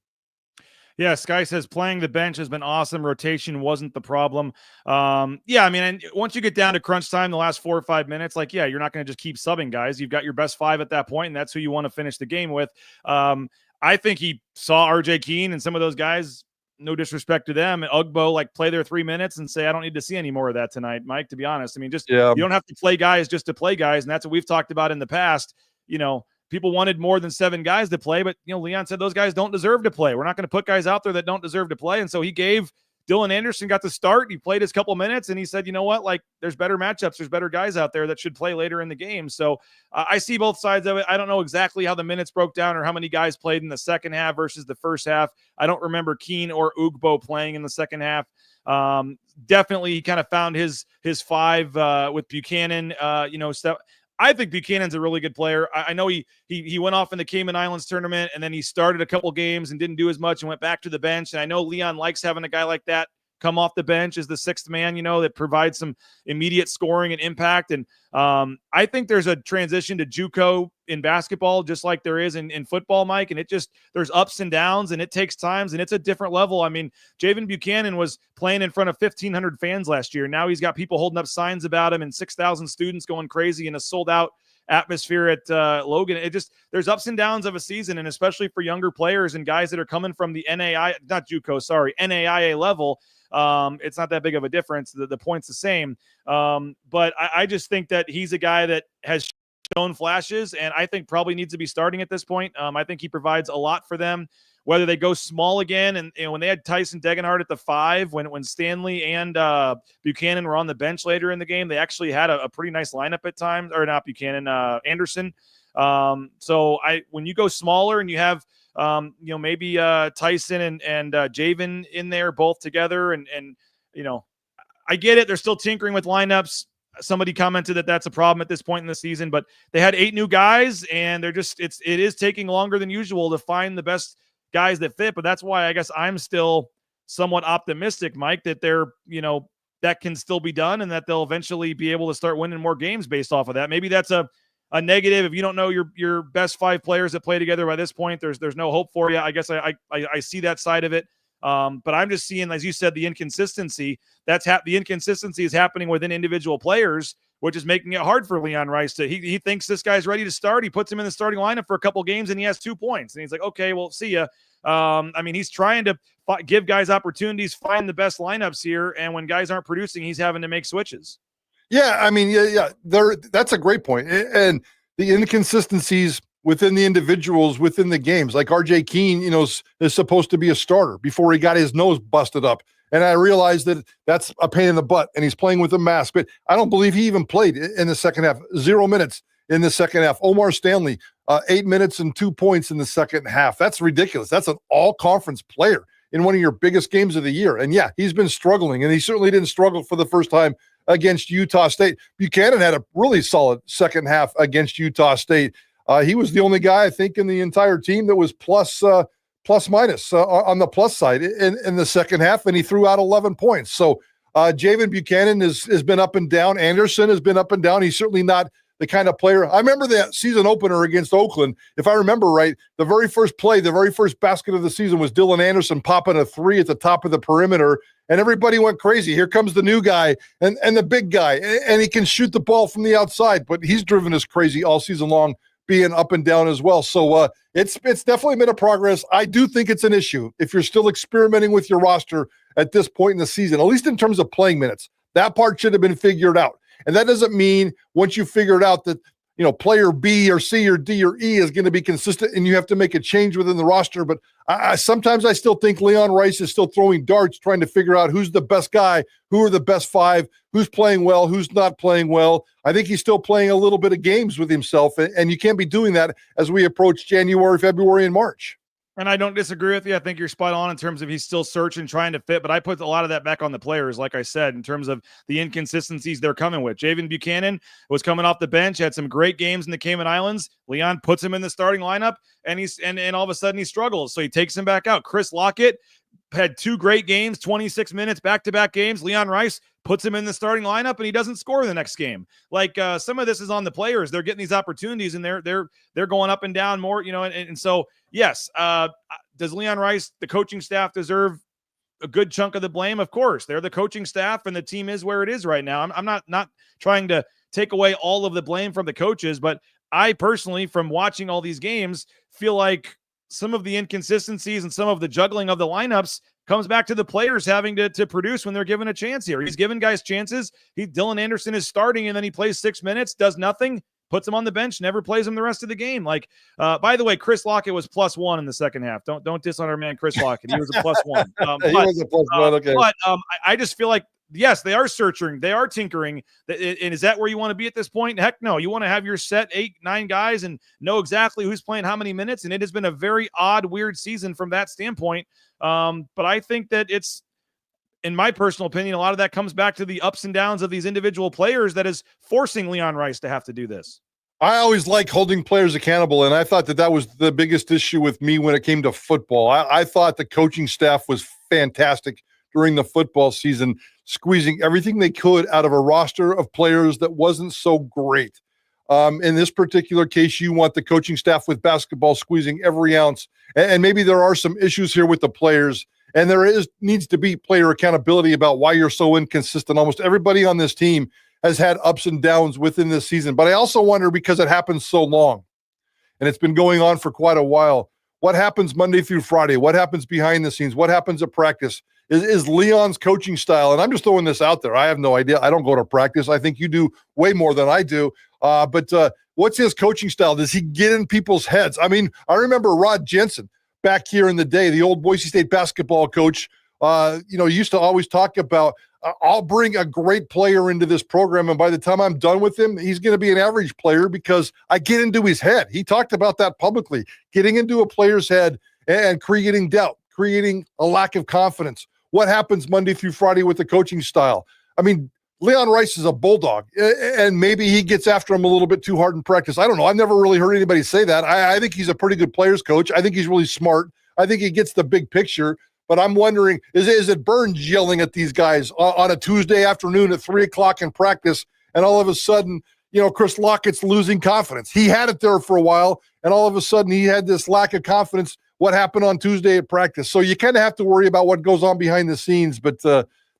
Yeah, Sky says playing the bench has been awesome. Rotation wasn't the problem. And once you get down to crunch time, the last 4 or 5 minutes, you're not going to just keep subbing guys. You've got your best 5 at that point, and that's who you want to finish the game with. I think he saw RJ Keene and some of those guys, no disrespect to them, and Ugbo, play their 3 minutes and say, I don't need to see any more of that tonight, Mike, to be honest. You don't have to play guys just to play guys, and that's what we've talked about in the past. People wanted more than 7 guys to play, but Leon said those guys don't deserve to play. We're not going to put guys out there that don't deserve to play. And so he gave Dylan Anderson got to start. He played his couple minutes and he said, you know what, there's better matchups. There's better guys out there that should play later in the game. So I see both sides of it. I don't know exactly how the minutes broke down or how many guys played in the second half versus the first half. I don't remember Keene or Ugbo playing in the second half. Definitely he kind of found his 5 with Buchanan, stuff. I think Buchanan's a really good player. I know he went off in the Cayman Islands tournament and then he started a couple games and didn't do as much and went back to the bench. And I know Leon likes having a guy like that come off the bench as the 6th man, that provides some immediate scoring and impact. And I think there's a transition to JUCO in basketball, just like there is in football, Mike. And there's ups and downs and it takes times and it's a different level. I mean, Javen Buchanan was playing in front of 1,500 fans last year. Now he's got people holding up signs about him and 6,000 students going crazy in a sold out atmosphere at Logan. There's ups and downs of a season, and especially for younger players and guys that are coming from the NAIA level. It's not that big of a difference. The point's the same. But I just think that he's a guy that has shown flashes, and I think probably needs to be starting at this point. I think he provides a lot for them. Whether they go small again, and when they had Tyson Degenhardt at the 5, when Stanley and Buchanan were on the bench later in the game, they actually had a pretty nice lineup at times, or not Buchanan, Anderson. So when you go smaller and you have maybe Tyson and Javen in there both together, and I get it, they're still tinkering with lineups. Somebody commented that that's a problem at this point in the season, but they had 8 new guys, and it is taking longer than usual to find the best guys that fit. But that's why I guess I'm still somewhat optimistic, Mike, that that can still be done, and that they'll eventually be able to start winning more games based off of that. Maybe that's a negative. If you don't know your best 5 players that play together by this point, there's no hope for you. I guess I see that side of it. But I'm just seeing, as you said, the inconsistency. The inconsistency is happening within individual players, which is making it hard for Leon Rice he thinks this guy's ready to start. He puts him in the starting lineup for a couple games and he has 2 points. And he's like, okay, well, see ya. He's trying to give guys opportunities, find the best lineups here. And when guys aren't producing, he's having to make switches. Yeah. That's a great point. And the inconsistencies within the individuals, within the games, like RJ Keene, is supposed to be a starter before he got his nose busted up. And I realized that that's a pain in the butt, and he's playing with a mask. But I don't believe he even played in the second half. 0 minutes in the second half. Omar Stanley, 8 minutes and 2 points in the second half. That's ridiculous. That's an all-conference player in one of your biggest games of the year. And yeah, he's been struggling, and he certainly didn't struggle for the first time against Utah State. Buchanan had a really solid second half against Utah State. He was the only guy, I think, in the entire team that was plus minus on the plus side in the second half, and he threw out 11 points. So Javen Buchanan has been up and down. Anderson has been up and down. He's certainly not the kind of player. I remember that season opener against Oakland. If I remember right, the very first basket of the season was Dylan Anderson popping a 3 at the top of the perimeter, and everybody went crazy. Here comes the new guy and the big guy, and he can shoot the ball from the outside, but he's driven us crazy all season long, being up and down as well. So it's definitely been a progress. I do think it's an issue if you're still experimenting with your roster at this point in the season, at least in terms of playing minutes. That part should have been figured out. And that doesn't mean once you figure it out that, player B or C or D or E is going to be consistent and you have to make a change within the roster. But sometimes I still think Leon Rice is still throwing darts, trying to figure out who's the best guy, who are the best 5, who's playing well, who's not playing well. I think he's still playing a little bit of games with himself, and you can't be doing that as we approach January, February, and March. And I don't disagree with you. I think you're spot on in terms of he's still searching, trying to fit, but I put a lot of that back on the players, like I said, in terms of the inconsistencies they're coming with. Javen Buchanan was coming off the bench, had some great games in the Cayman Islands. Leon puts him in the starting lineup, and all of a sudden he struggles, so he takes him back out. Chris Lockett had 2 great games, 26 minutes, back-to-back games. Leon Rice puts him in the starting lineup, and he doesn't score the next game. Like some of this is on the players. They're getting these opportunities, and they're going up and down more, and so yes. Does Leon Rice, the coaching staff, deserve a good chunk of the blame? Of course, they're the coaching staff, and the team is where it is right now. I'm not trying to take away all of the blame from the coaches, but I personally, from watching all these games, feel like some of the inconsistencies and some of the juggling of the lineups comes back to the players having to produce when they're given a chance here. He's giving guys chances. Dylan Anderson is starting, and then he plays 6 minutes, does nothing, puts him on the bench, never plays him the rest of the game. Like, by the way, Chris Lockett was +1 in the second half. Don't diss on our man Chris Lockett. He was a +1. He was a +1. Okay. But I just feel like, yes, they are searching, they are tinkering. And is that where you want to be at this point? Heck no. You want to have your set 8, 9 guys and know exactly who's playing how many minutes. And it has been a very odd, weird season from that standpoint. But I think that it's, in my personal opinion, a lot of that comes back to the ups and downs of these individual players that is forcing Leon Rice to have to do this. I always like holding players accountable, and I thought that was the biggest issue with me when it came to football. I thought the coaching staff was fantastic during the football season, squeezing everything they could out of a roster of players that wasn't so great. In this particular case, you want the coaching staff with basketball squeezing every ounce, and maybe there are some issues here with the players. And needs to be player accountability about why you're so inconsistent. Almost everybody on this team has had ups and downs within this season. But I also wonder, because it happens so long and it's been going on for quite a while, what happens Monday through Friday? What happens behind the scenes? What happens at practice? is Leon's coaching style. And I'm just throwing this out there. I have no idea. I don't go to practice. I think you do way more than I do. But what's his coaching style? Does he get in people's heads? I mean, I remember Rod Jensen back here in the day, the old Boise State basketball coach, used to always talk about, I'll bring a great player into this program, and by the time I'm done with him, he's going to be an average player because I get into his head. He talked about that publicly, getting into a player's head and creating doubt, creating a lack of confidence. What happens Monday through Friday with the coaching style? I mean, Leon Rice is a bulldog, and maybe he gets after him a little bit too hard in practice. I don't know. I've never really heard anybody say that. I think he's a pretty good players coach. I think he's really smart. I think he gets the big picture. But I'm wondering, is it Burns yelling at these guys on a Tuesday afternoon at 3 o'clock in practice, and all of a sudden, Chris Lockett's losing confidence? He had it there for a while, and all of a sudden he had this lack of confidence. What happened on Tuesday at practice? So you kind of have to worry about what goes on behind the scenes. But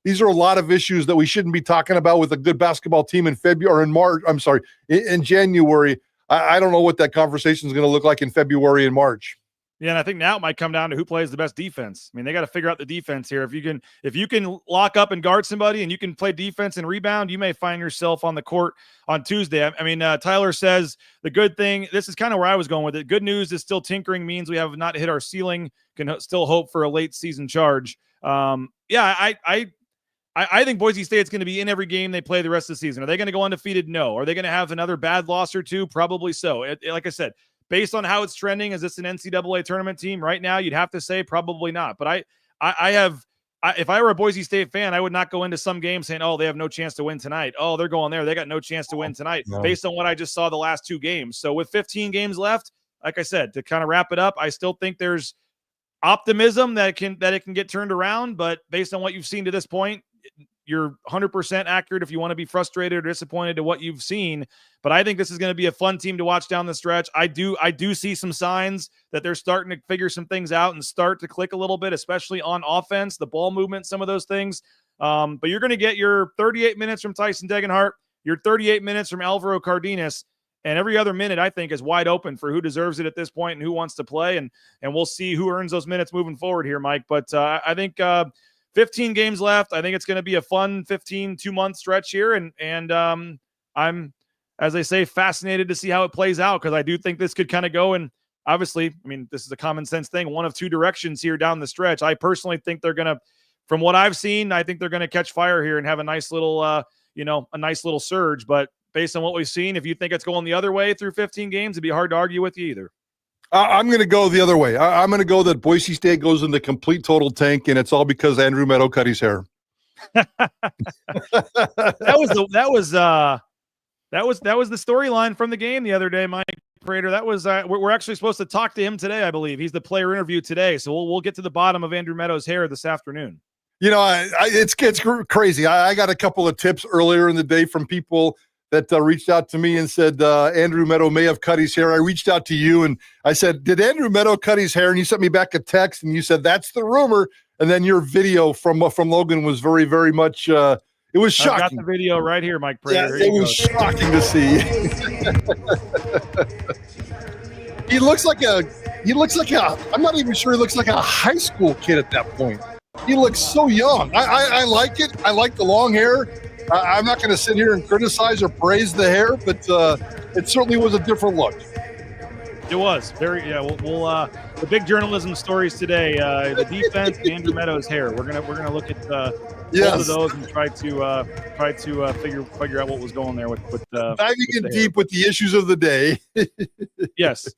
these are a lot of issues that we shouldn't be talking about with a good basketball team in February or in March. I'm sorry, in January. I don't know what that conversation is going to look like in February and March. Yeah, and I think now it might come down to who plays the best defense. I mean, they got to figure out the defense here. If you can lock up and guard somebody and you can play defense and rebound, you may find yourself on the court on Tuesday. I mean, Tyler says the good thing, this is kind of where I was going with it. Good news is still tinkering means we have not hit our ceiling, can still hope for a late season charge. I think Boise State's going to be in every game they play the rest of the season. Are they going to go undefeated? No. Are they going to have another bad loss or two? Probably so. Like I said, based on how it's trending, is this an NCAA tournament team right now? You'd have to say probably not. But if I were a Boise State fan, I would not go into some game saying, oh, they have no chance to win tonight. Oh, they're going there. They got no chance to win tonight based on what I just saw the last 2 games. So with 15 games left, like I said, to kind of wrap it up, I still think there's optimism that it can get turned around. But based on what you've seen to this point, you're 100% accurate if you want to be frustrated or disappointed to what you've seen. But I think this is going to be a fun team to watch down the stretch. I do see some signs that they're starting to figure some things out and start to click a little bit, especially on offense, the ball movement, some of those things. But you're going to get your 38 minutes from Tyson Degenhart, your 38 minutes from Alvaro Cardenas, and every other minute I think is wide open for who deserves it at this point and who wants to play. And we'll see who earns those minutes moving forward here, Mike. But I think 15 games left. I think it's going to be a fun 2-month stretch here. And I'm, as I say, fascinated to see how it plays out, because I do think this could kind of go in, obviously, I mean, this is a common sense thing, one of 2 directions here down the stretch. I personally think they're going to, from what I've seen, I think they're going to catch fire here and have a nice little, a nice little surge. But based on what we've seen, if you think it's going the other way through 15 games, it'd be hard to argue with you either. I'm going to go the other way. I'm going to go that Boise State goes into complete total tank, and it's all because Andrew Meadow cut his hair. That was the storyline from the game the other day, Mike Prater. That was we're actually supposed to talk to him today, I believe. He's the player interview today, so we'll get to the bottom of Andrew Meadow's hair this afternoon. It's crazy. I got a couple of tips earlier in the day from people that reached out to me and said Andrew Meadow may have cut his hair. I reached out to you and I said, did Andrew Meadow cut his hair? And you sent me back a text and you said, that's the rumor. And then your video from Logan was very, very much, it was shocking. I've got the video right here, Mike Prater. Yeah, it was shocking to see. He looks like I'm not even sure he looks like a high school kid at that point. He looks so young. I like it. I like the long hair. I'm not going to sit here and criticize or praise the hair, but it certainly was a different look. It was very, yeah. We'll the big journalism stories today. The defense, and Andrew Meadow's hair. We're gonna look at both of those and try to figure out what was going there with diving in deep with the issues of the day. Yes.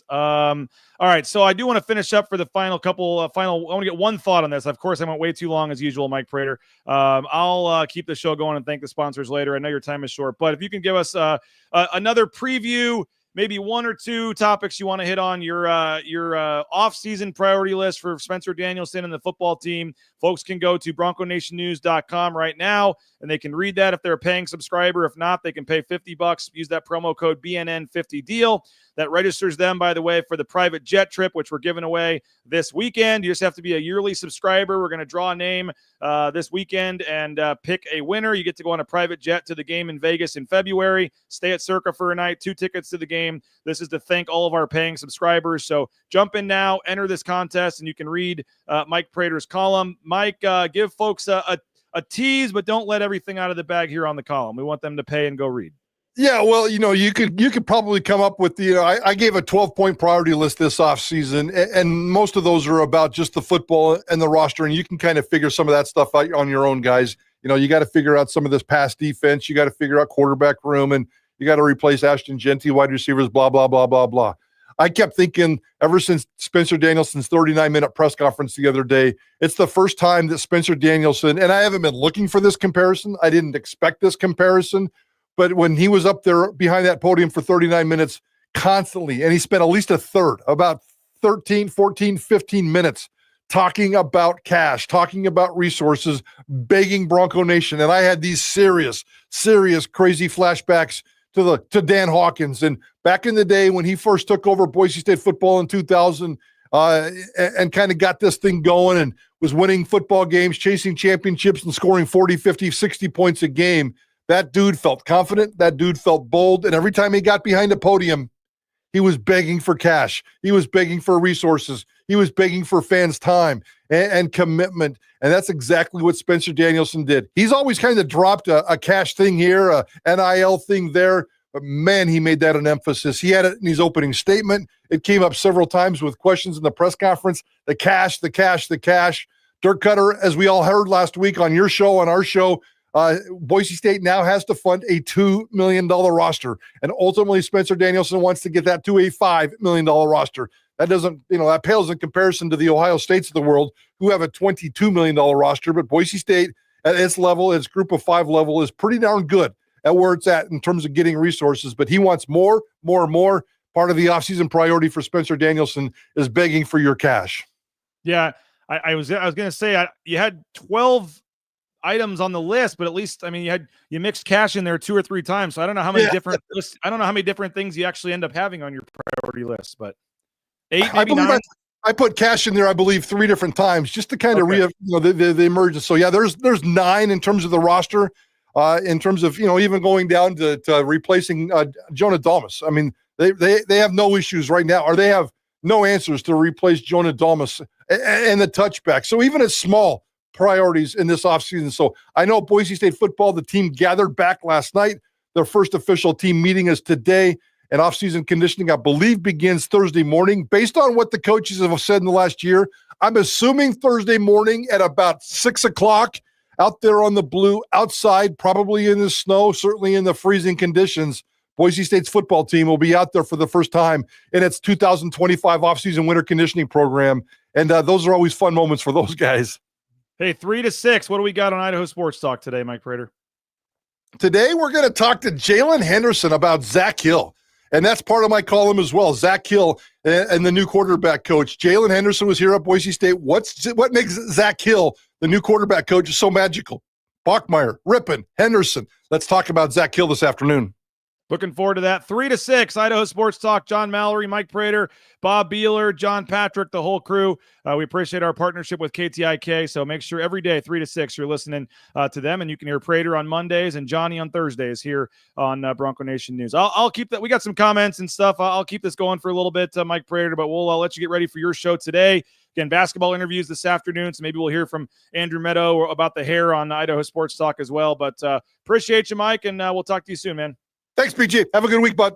All right. So I do want to finish up for the final couple. I want to get one thought on this. Of course, I went way too long as usual, Mike Prater. I'll keep the show going and thank the sponsors later. I know your time is short, but if you can give us another preview, maybe 1 or 2 topics you want to hit on your off-season priority list for Spencer Danielson and the football team. Folks can go to BroncoNationNews.com right now, and they can read that if they're a paying subscriber. If not, they can pay $50. Use that promo code BNN50deal. That registers them, by the way, for the private jet trip, which we're giving away this weekend. You just have to be a yearly subscriber. We're going to draw a name this weekend and pick a winner. You get to go on a private jet to the game in Vegas in February. Stay at Circa for a night, 2 tickets to the game. This is to thank all of our paying subscribers. So jump in now, enter this contest, and you can read Mike Prater's column. Mike, give folks a tease, but don't let everything out of the bag here on the column. We want them to pay and go read. Yeah, well, you could probably come up with I gave a 12-point priority list this offseason, and most of those are about just the football and the roster, and you can kind of figure some of that stuff out on your own, guys. You got to figure out some of this pass defense. You got to figure out quarterback room, and you got to replace Ashton Genty, wide receivers, blah, blah, blah, blah, blah. I kept thinking ever since Spencer Danielson's 39-minute press conference the other day, it's the first time that Spencer Danielson, and I haven't been looking for this comparison. I didn't expect this comparison. But when he was up there behind that podium for 39 minutes constantly, and he spent at least a third, about 13, 14, 15 minutes talking about cash, talking about resources, begging Bronco Nation. And I had these serious, crazy flashbacks to Dan Hawkins. And back in the day when he first took over Boise State football in 2000 and kind of got this thing going and was winning football games, chasing championships and scoring 40, 50, 60 points a game. That dude felt confident. That dude felt bold. And every time he got behind a podium, he was begging for cash. He was begging for resources. He was begging for fans' time and commitment. And that's exactly what Spencer Danielson did. He's always kind of dropped a cash thing here, a NIL thing there. But, man, he made that an emphasis. He had it in his opening statement. It came up several times with questions in the press conference. The cash, the cash, the cash. Dirk Cutter, as we all heard last week on your show, on our show, Boise State now has to fund a $2 million roster. And ultimately, Spencer Danielson wants to get that to a $5 million roster. That doesn't, that pales in comparison to the Ohio States of the world, who have a $22 million roster. But Boise State, at its level, its group of 5 level, is pretty darn good at where it's at in terms of getting resources. But he wants more. Part of the offseason priority for Spencer Danielson is begging for your cash. Yeah, I was going to say, you had 12 items on the list, but at least, you mixed cash in there 2 or 3 times. So I don't know how many I don't know how many different things you actually end up having on your priority list, but 8, maybe 9. I put cash in there, I believe, 3 different times just to kind of the emergence. So yeah, there's 9 in terms of the roster, in terms of, even going down to replacing Jonah Dalmas. They have no issues right now, or they have no answers to replace Jonah Dalmas and the touchback. So even it's small priorities in this offseason. So I know Boise State football, the team gathered back last night. Their first official team meeting is today, and offseason conditioning, I believe, begins Thursday morning. Based on what the coaches have said in the last year, I'm assuming Thursday morning at about 6 o'clock out there on the blue, outside, probably in the snow, certainly in the freezing conditions. Boise State's football team will be out there for the first time in its 2025 offseason winter conditioning program. And those are always fun moments for those guys. Hey, 3 to 6. What do we got on Idaho Sports Talk today, Mike Prater? Today, we're going to talk to Jalen Henderson about Zach Hill. And that's part of my column as well. Zach Hill and the new quarterback coach. Jalen Henderson was here at Boise State. What makes Zach Hill, the new quarterback coach, so magical? Bachmeier, Rippon, Henderson. Let's talk about Zach Hill this afternoon. Looking forward to that. 3 to 6, Idaho Sports Talk. John Mallory, Mike Prater, Bob Beeler, John Patrick, the whole crew. We appreciate our partnership with KTIK. So make sure every day, 3 to 6, you're listening to them. And you can hear Prater on Mondays and Johnny on Thursdays here on Bronco Nation News. I'll keep that. We got some comments and stuff. I'll keep this going for a little bit, Mike Prater, but we'll let you get ready for your show today. Again, basketball interviews this afternoon, so maybe we'll hear from Andrew Meadow about the hair on Idaho Sports Talk as well. But appreciate you, Mike, and we'll talk to you soon, man. Thanks, PG. Have a good week, bud.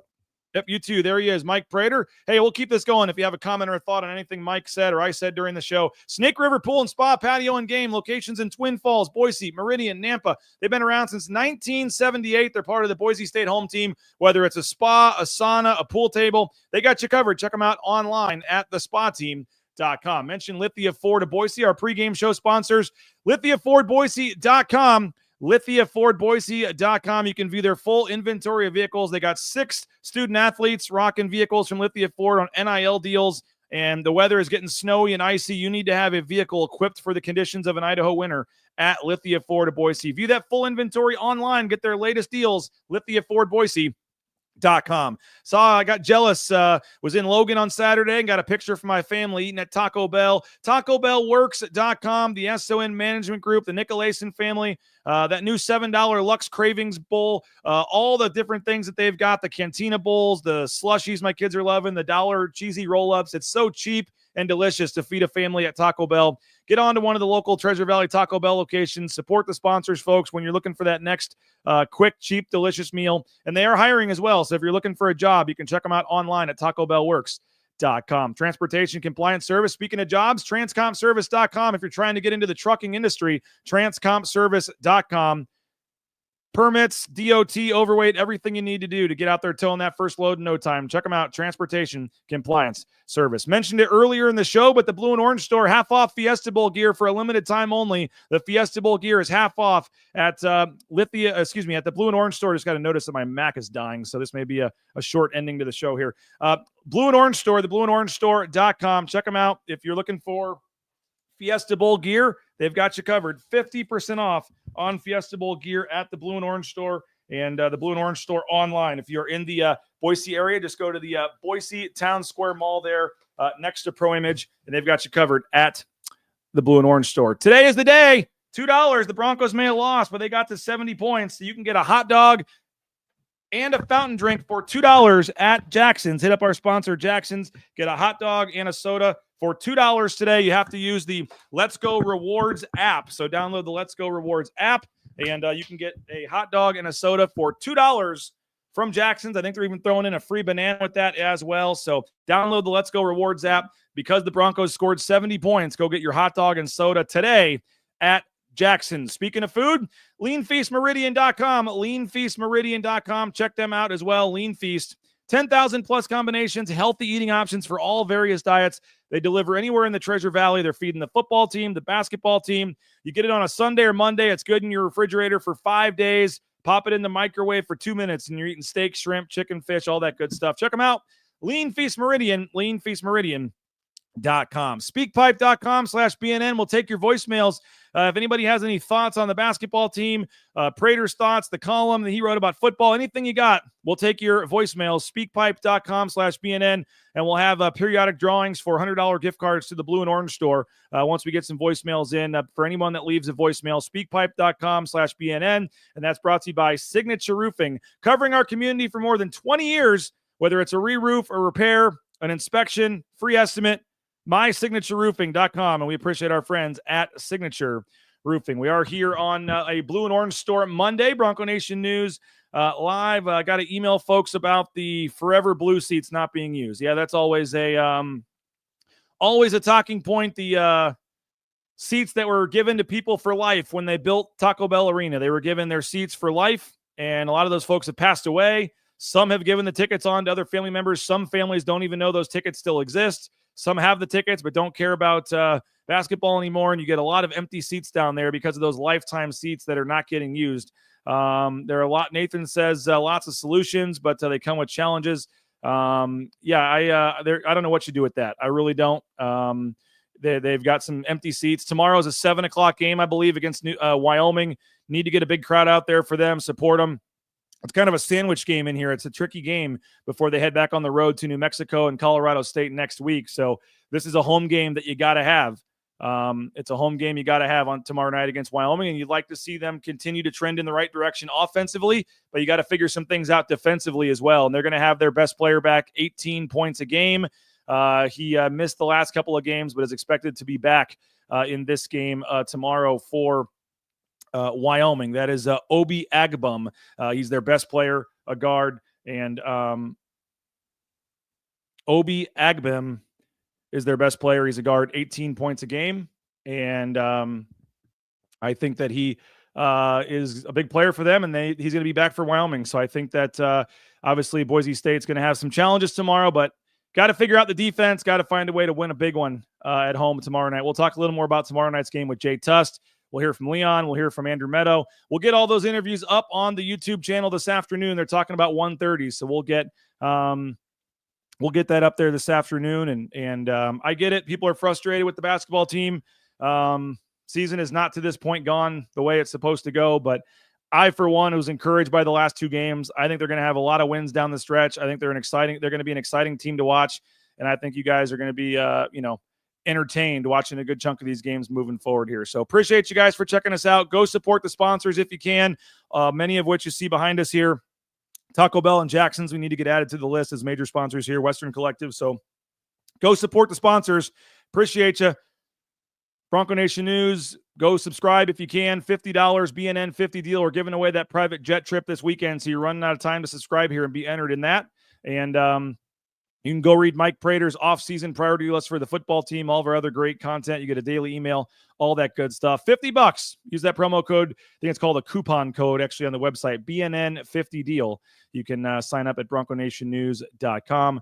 Yep, you too. There he is, Mike Prater. Hey, we'll keep this going. If you have a comment or a thought on anything Mike said or I said during the show, Snake River Pool and Spa, Patio and Game, locations in Twin Falls, Boise, Meridian, Nampa. They've been around since 1978. They're part of the Boise State home team. Whether it's a spa, a sauna, a pool table, they got you covered. Check them out online at thespateam.com. Mention Lithia Ford of Boise, our pregame show sponsors. LithiaFordBoise.com. LithiaFordBoise.com. You can view their full inventory of vehicles. They got 6 student athletes rocking vehicles from Lithia Ford on NIL deals, and the weather is getting snowy and icy. You need to have a vehicle equipped for the conditions of an Idaho winter at Lithia Ford of Boise. View that full inventory online. Get their latest deals. LithiaFordBoise.com. I got jealous, was in Logan on Saturday and got a picture from my family eating at Taco Bell. TacoBellWorks.com, the SON Management Group, the Nicolason family, that new $7 Lux Cravings Bowl, all the different things that they've got, the Cantina Bowls, the slushies my kids are loving, the $1 cheesy roll-ups. It's so cheap. and delicious to feed a family at Taco Bell. Get on to one of the local Treasure Valley Taco Bell locations. Support the sponsors, folks, when you're looking for that next quick, cheap, delicious meal. And they are hiring as well. So if you're looking for a job, you can check them out online at TacoBellWorks.com. Transportation compliance service. Speaking of jobs, TransCompService.com. If you're trying to get into the trucking industry, TransCompService.com. Permits, DOT, overweight, everything you need to do to get out there towing that first load in no time. Check them out, Transportation Compliance Service. Mentioned it earlier in the show, but the Blue and Orange store, half off Fiesta Bowl gear for a limited time only. The Fiesta Bowl gear is half off at at the Blue and Orange store. Just got to notice that my Mac is dying, so this may be a short ending to the show here. Blue and Orange store, the blueandorangestore.com. Check them out if you're looking for Fiesta Bowl gear. They've got you covered. 50% off on Fiesta Bowl gear at the Blue and Orange store and the Blue and Orange store online. If you're in the Boise area, just go to the Boise Town Square Mall there next to Pro Image, and they've got you covered at the Blue and Orange store. Today is the day. $2. The Broncos may have lost, but they got to 70 points. So you can get a hot dog and a fountain drink for $2 at Jackson's. Hit up our sponsor, Jackson's. Get a hot dog and a soda for $2 today. You have to use the Let's Go Rewards app. So download the Let's Go Rewards app, and you can get a hot dog and a soda for $2 from Jackson's. I think they're even throwing in a free banana with that as well. So download the Let's Go Rewards app. Because the Broncos scored 70 points, go get your hot dog and soda today at Jackson. Speaking of food, leanfeastmeridian.com, leanfeastmeridian.com. Check them out as well. Lean Feast, 10,000 plus combinations, healthy eating options for all various diets. They deliver anywhere in the Treasure Valley. They're feeding the football team, the basketball team. You get it on a Sunday or Monday. It's good in your refrigerator for 5 days. Pop it in the microwave for 2 minutes, and you're eating steak, shrimp, chicken, fish, all that good stuff. Check them out. Lean Feast Meridian, leanfeastmeridian.com. Speakpipe.com/BNN. We'll take your voicemails. If anybody has any thoughts on the basketball team, Prater's thoughts, the column that he wrote about football, anything you got, we'll take your voicemails. Speakpipe.com/BNN, and we'll have periodic drawings for $100 gift cards to the Blue and Orange store once we get some voicemails in. For anyone that leaves a voicemail, speakpipe.com/BNN, and that's brought to you by Signature Roofing, covering our community for more than 20 years, whether it's a re-roof or repair, an inspection, free estimate, mysignatureroofing.com, and we appreciate our friends at Signature Roofing. We are here on a Blue and Orange store Monday, Bronco Nation News live. I got to email folks about the Forever Blue seats not being used. Yeah, that's always a talking point. The seats that were given to people for life when they built Taco Bell Arena, they were given their seats for life, and a lot of those folks have passed away. Some have given the tickets on to other family members. Some families don't even know those tickets still exist. Some have the tickets but don't care about basketball anymore, and you get a lot of empty seats down there because of those lifetime seats that are not getting used. There are a lot. Nathan says lots of solutions, but they come with challenges. I don't know what you do with that. I really don't. They've got some empty seats. Tomorrow is a 7:00 game, I believe, against Wyoming. Need to get a big crowd out there for them, support them. It's kind of a sandwich game in here. It's a tricky game before they head back on the road to New Mexico and Colorado State next week. So this is a home game that you got to have. It's a home game you got to have on tomorrow night against Wyoming, and you'd like to see them continue to trend in the right direction offensively, but you got to figure some things out defensively as well. And they're going to have their best player back, 18 points a game. He missed the last couple of games, but is expected to be back in this game tomorrow for Wyoming. That is Obi Agbum. He's their best player, a guard, and Obi Agbum is their best player. He's a guard, 18 points a game, and I think that he is a big player for them, and he's going to be back for Wyoming. So I think that obviously Boise State's going to have some challenges tomorrow, but got to figure out the defense, got to find a way to win a big one at home tomorrow night. We'll talk a little more about tomorrow night's game with Jay Tust. We'll hear from Leon. We'll hear from Andrew Meadow. We'll get all those interviews up on the YouTube channel this afternoon. They're talking about 1:30, so we'll get that up there this afternoon. And I get it. People are frustrated with the basketball team. Season is not to this point gone the way it's supposed to go, but I, for one, was encouraged by the last two games. I think they're going to have a lot of wins down the stretch. I think they're going to be an exciting team to watch, and I think you guys are going to be entertained watching a good chunk of these games moving forward here. So appreciate you guys for checking us out. Go support the sponsors if you can, many of which you see behind us here. Taco Bell and Jackson's, we need to get added to the list as major sponsors here, Western Collective. So Go support the sponsors. Appreciate you. Bronco Nation News. Go subscribe if you can. $50 BNN 50 deal. We're giving away that private jet trip this weekend, so you're running out of time to subscribe here and be entered in that. And you can go read Mike Prater's off-season priority list for the football team, all of our other great content. You get a daily email, all that good stuff. $50. Use that promo code. I think it's called a coupon code, actually, on the website, BNN 50 deal. You can sign up at bronconationnews.com.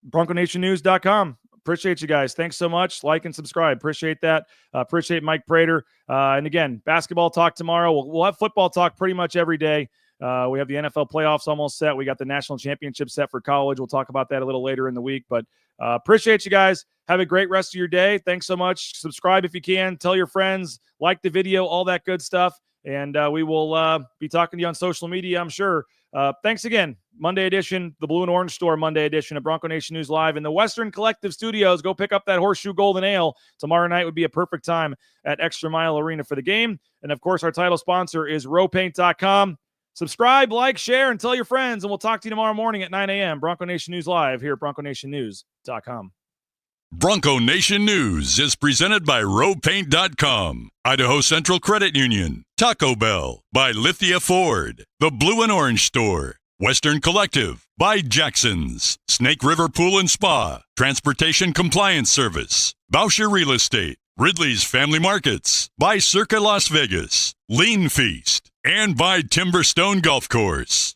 bronconationnews.com. Appreciate you guys. Thanks so much. Like and subscribe. Appreciate that. Appreciate Mike Prater. And again, basketball talk tomorrow. We'll have football talk pretty much every day. We have the NFL playoffs almost set. We got the national championship set for college. We'll talk about that a little later in the week. But appreciate you guys. Have a great rest of your day. Thanks so much. Subscribe if you can. Tell your friends. Like the video. All that good stuff. And we will be talking to you on social media, I'm sure. Thanks again. Monday edition, the Blue and Orange Store Monday edition of Bronco Nation News Live in the Western Collective Studios. Go pick up that Horseshoe Golden Ale. Tomorrow night would be a perfect time at Extra Mile Arena for the game. And, of course, our title sponsor is rowpaint.com. Subscribe, like, share, and tell your friends. And we'll talk to you tomorrow morning at 9 a.m. Bronco Nation News Live here at bronconationnews.com. Bronco Nation News is presented by rowpaint.com, Idaho Central Credit Union, Taco Bell, by Lithia Ford, the Blue and Orange Store, Western Collective, by Jackson's, Snake River Pool and Spa, Transportation Compliance Service, Bauscher Real Estate, Ridley's Family Markets, by Circa Las Vegas, Lean Feast, and by Timberstone Golf Course.